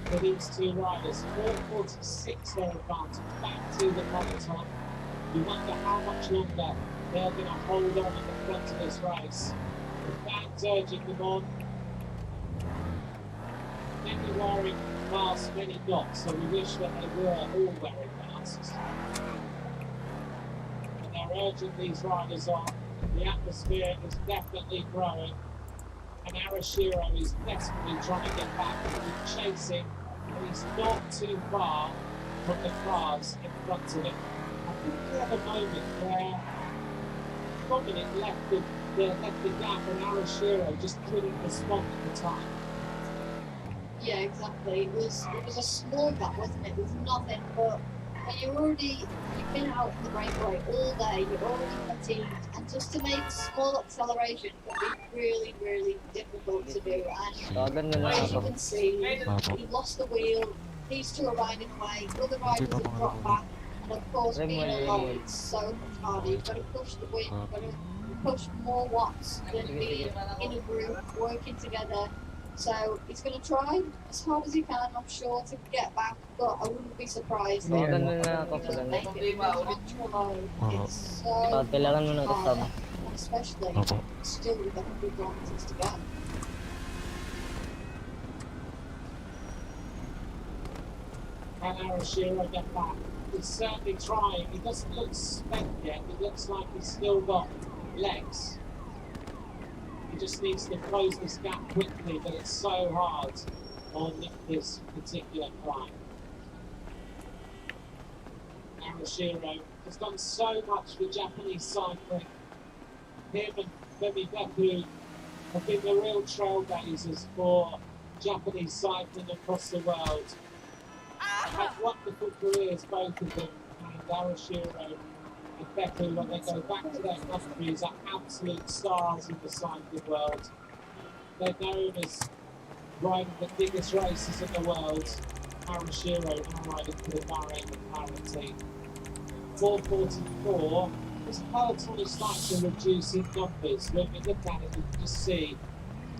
for these 2 riders. 4:46 their advantage, back to the peloton. You wonder how much longer they're going to hold on at the front of this race. The fans urging them on. Many wearing masks, many not, so we wish that they were all wearing masks. And they're urging these riders on. The atmosphere is definitely growing. And Arashiro is desperately trying to get back. He's chasing, and he's not too far from the cars in front of him. I think we have a moment where Dominic left the gap and Arashiro just couldn't respond at the time. Yeah, exactly. It was a small gap, wasn't it? It was nothing, but when you've been out in the breakaway all day, you're already fatigued, and just to make small acceleration can be really, really difficult to do. And as you can see, he lost the wheel, these 2 are riding away, other riders have dropped back, and of course being alone, it's so much harder. You've got to push the wheel, you've got to push more watts than being in a group, working together. So he's going to try as hard as he can, I'm sure, to get back, but I wouldn't be surprised if he doesn't make it. It's so hard, especially still with 100 kilometres to go. Can Arashiro get back? He's certainly trying. He doesn't look spent yet. It looks like he's still got legs. He just needs to close this gap quickly, but it's so hard on this particular climb. Arashiro has done so much for Japanese cycling. Him and Femi Beku have been the real trailblazers for Japanese cycling across the world. Had wonderful careers, both of them, and Arashiro and Beku, when they go back to their countries, are absolute stars in the cycling world. They're known as riding the biggest races in the world. Arashiro now riding for the Bahrain McLaren team. 4:44. This peloton is starting to reduce in numbers. When we look at it, you can just see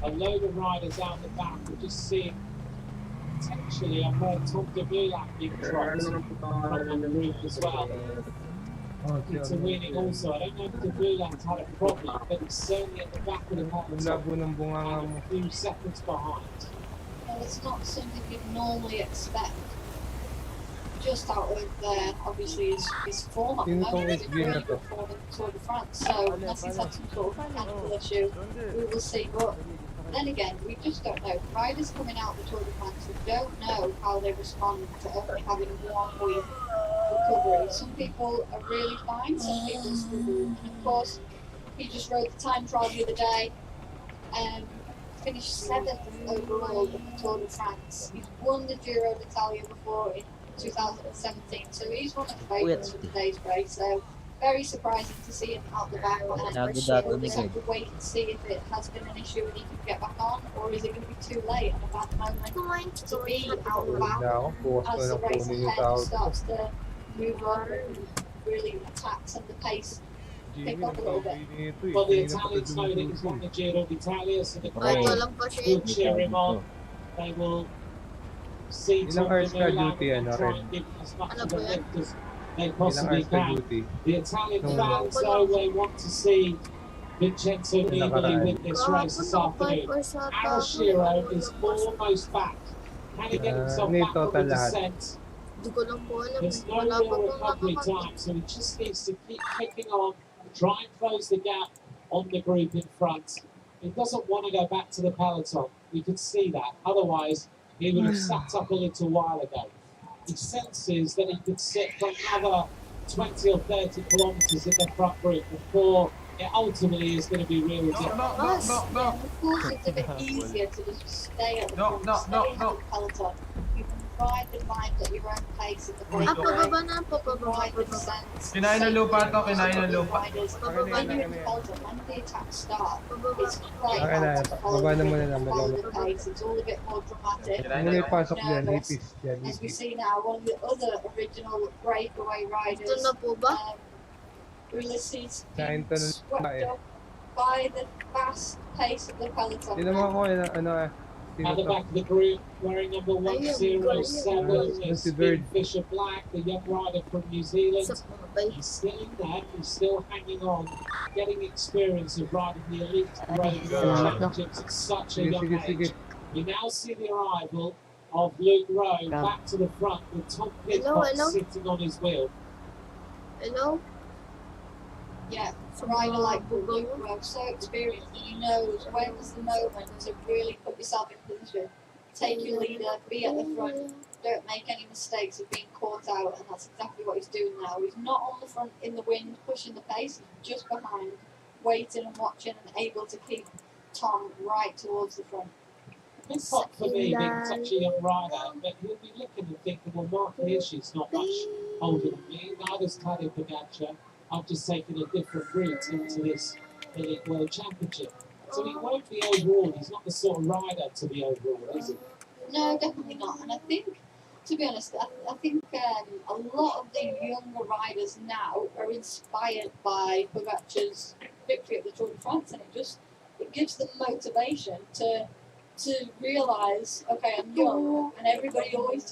a load of riders out the back. We're just seeing potentially, I've heard Tom de Bilang being dropped from the group as well. Intervening also. I don't know if de Bilang's had a problem, but he's certainly at the back of the peloton and a few seconds behind. Well, it's not something you'd normally expect. Just out of obviously his form at the moment, he's really good for the Tour de France. So unless he's had some sort of mechanical issue, we will see. But then again, we just don't know. Riders coming out the Tour de France, we don't know how they respond to only having 1 week recovery. Some people are really fine, some people struggle. And of course, He just rode the time trial the other day. Finished 7th overall in the Tour de France. He's won the Giro d'Italia before in 2017, so he's one of the favourites for today's race. So very surprising to see him out the back. And we'll just have to wait and see if it has been an issue and he can get back on, or is it going to be too late at a bad moment to be out the back as the race ahead starts to move up and really attacks and the pace pick up a little bit. Well, the Italians know that he's won the Giro d'Italia, so the crowd will cheer him on. They will see Tom Bilang and try and give him as much of a lift as they possibly can. The Italian fans, though, they want to see Vincenzo Nibali win this race this afternoon. Arashiro is almost back. Can he get himself back on the descent? There's no real recovery time, so he just needs to keep kicking on, try and close the gap on the group in front. He doesn't want to go back to the peloton. You can see that. Otherwise, he would have sat up a little while ago. He senses that he could sit for another 20 or 30 kilometres in the front group before it ultimately is going to be real difficult. Of course, it's a bit easier to just stay at the front, stay at the peloton. You can ride the bike at your own pace at the breakaway. You can ride the descents. Kinain ng lupa to, kinain ng lupa. When you're in the peloton, when the attacks start, it's quite hard to follow the pace. It's all a bit more dramatic. Nervous. As we see now, one of the other original breakaway riders, Ulysses, being swept up by the fast pace of the peloton. At the back of the group, wearing number 107, is Fisher Black, the young rider from New Zealand. He's still in there, he's still hanging on, getting experience of riding the elite road championships at such a young age. We now see the arrival of Luke Rowe back to the front with Tom Pidcock sitting on his wheel. Hello? Yeah, a rider like Luke Rowe, so experienced, and he knows when's the moment to really put yourself in position. Take your leader, be at the front, don't make any mistakes of being caught out, and that's exactly what he's doing now. He's not on the front in the wind, pushing the pace, he's just behind, waiting and watching and able to keep Tom right towards the front. Pidcock, for me, being such a young rider, but he'll be looking and thinking, well, Mark Hirschi's not much older than me, neither's Tadej Pogačar. I've just taken a different route into this Elite World Championship. So he won't be overall. He's not the sort of rider to be overall, is he? No, definitely not. And I think, to be honest, I think a lot of the younger riders now are inspired by Pogačar's victory at the Tour de France, and it gives them motivation to realise, okay, I'm young, and everybody always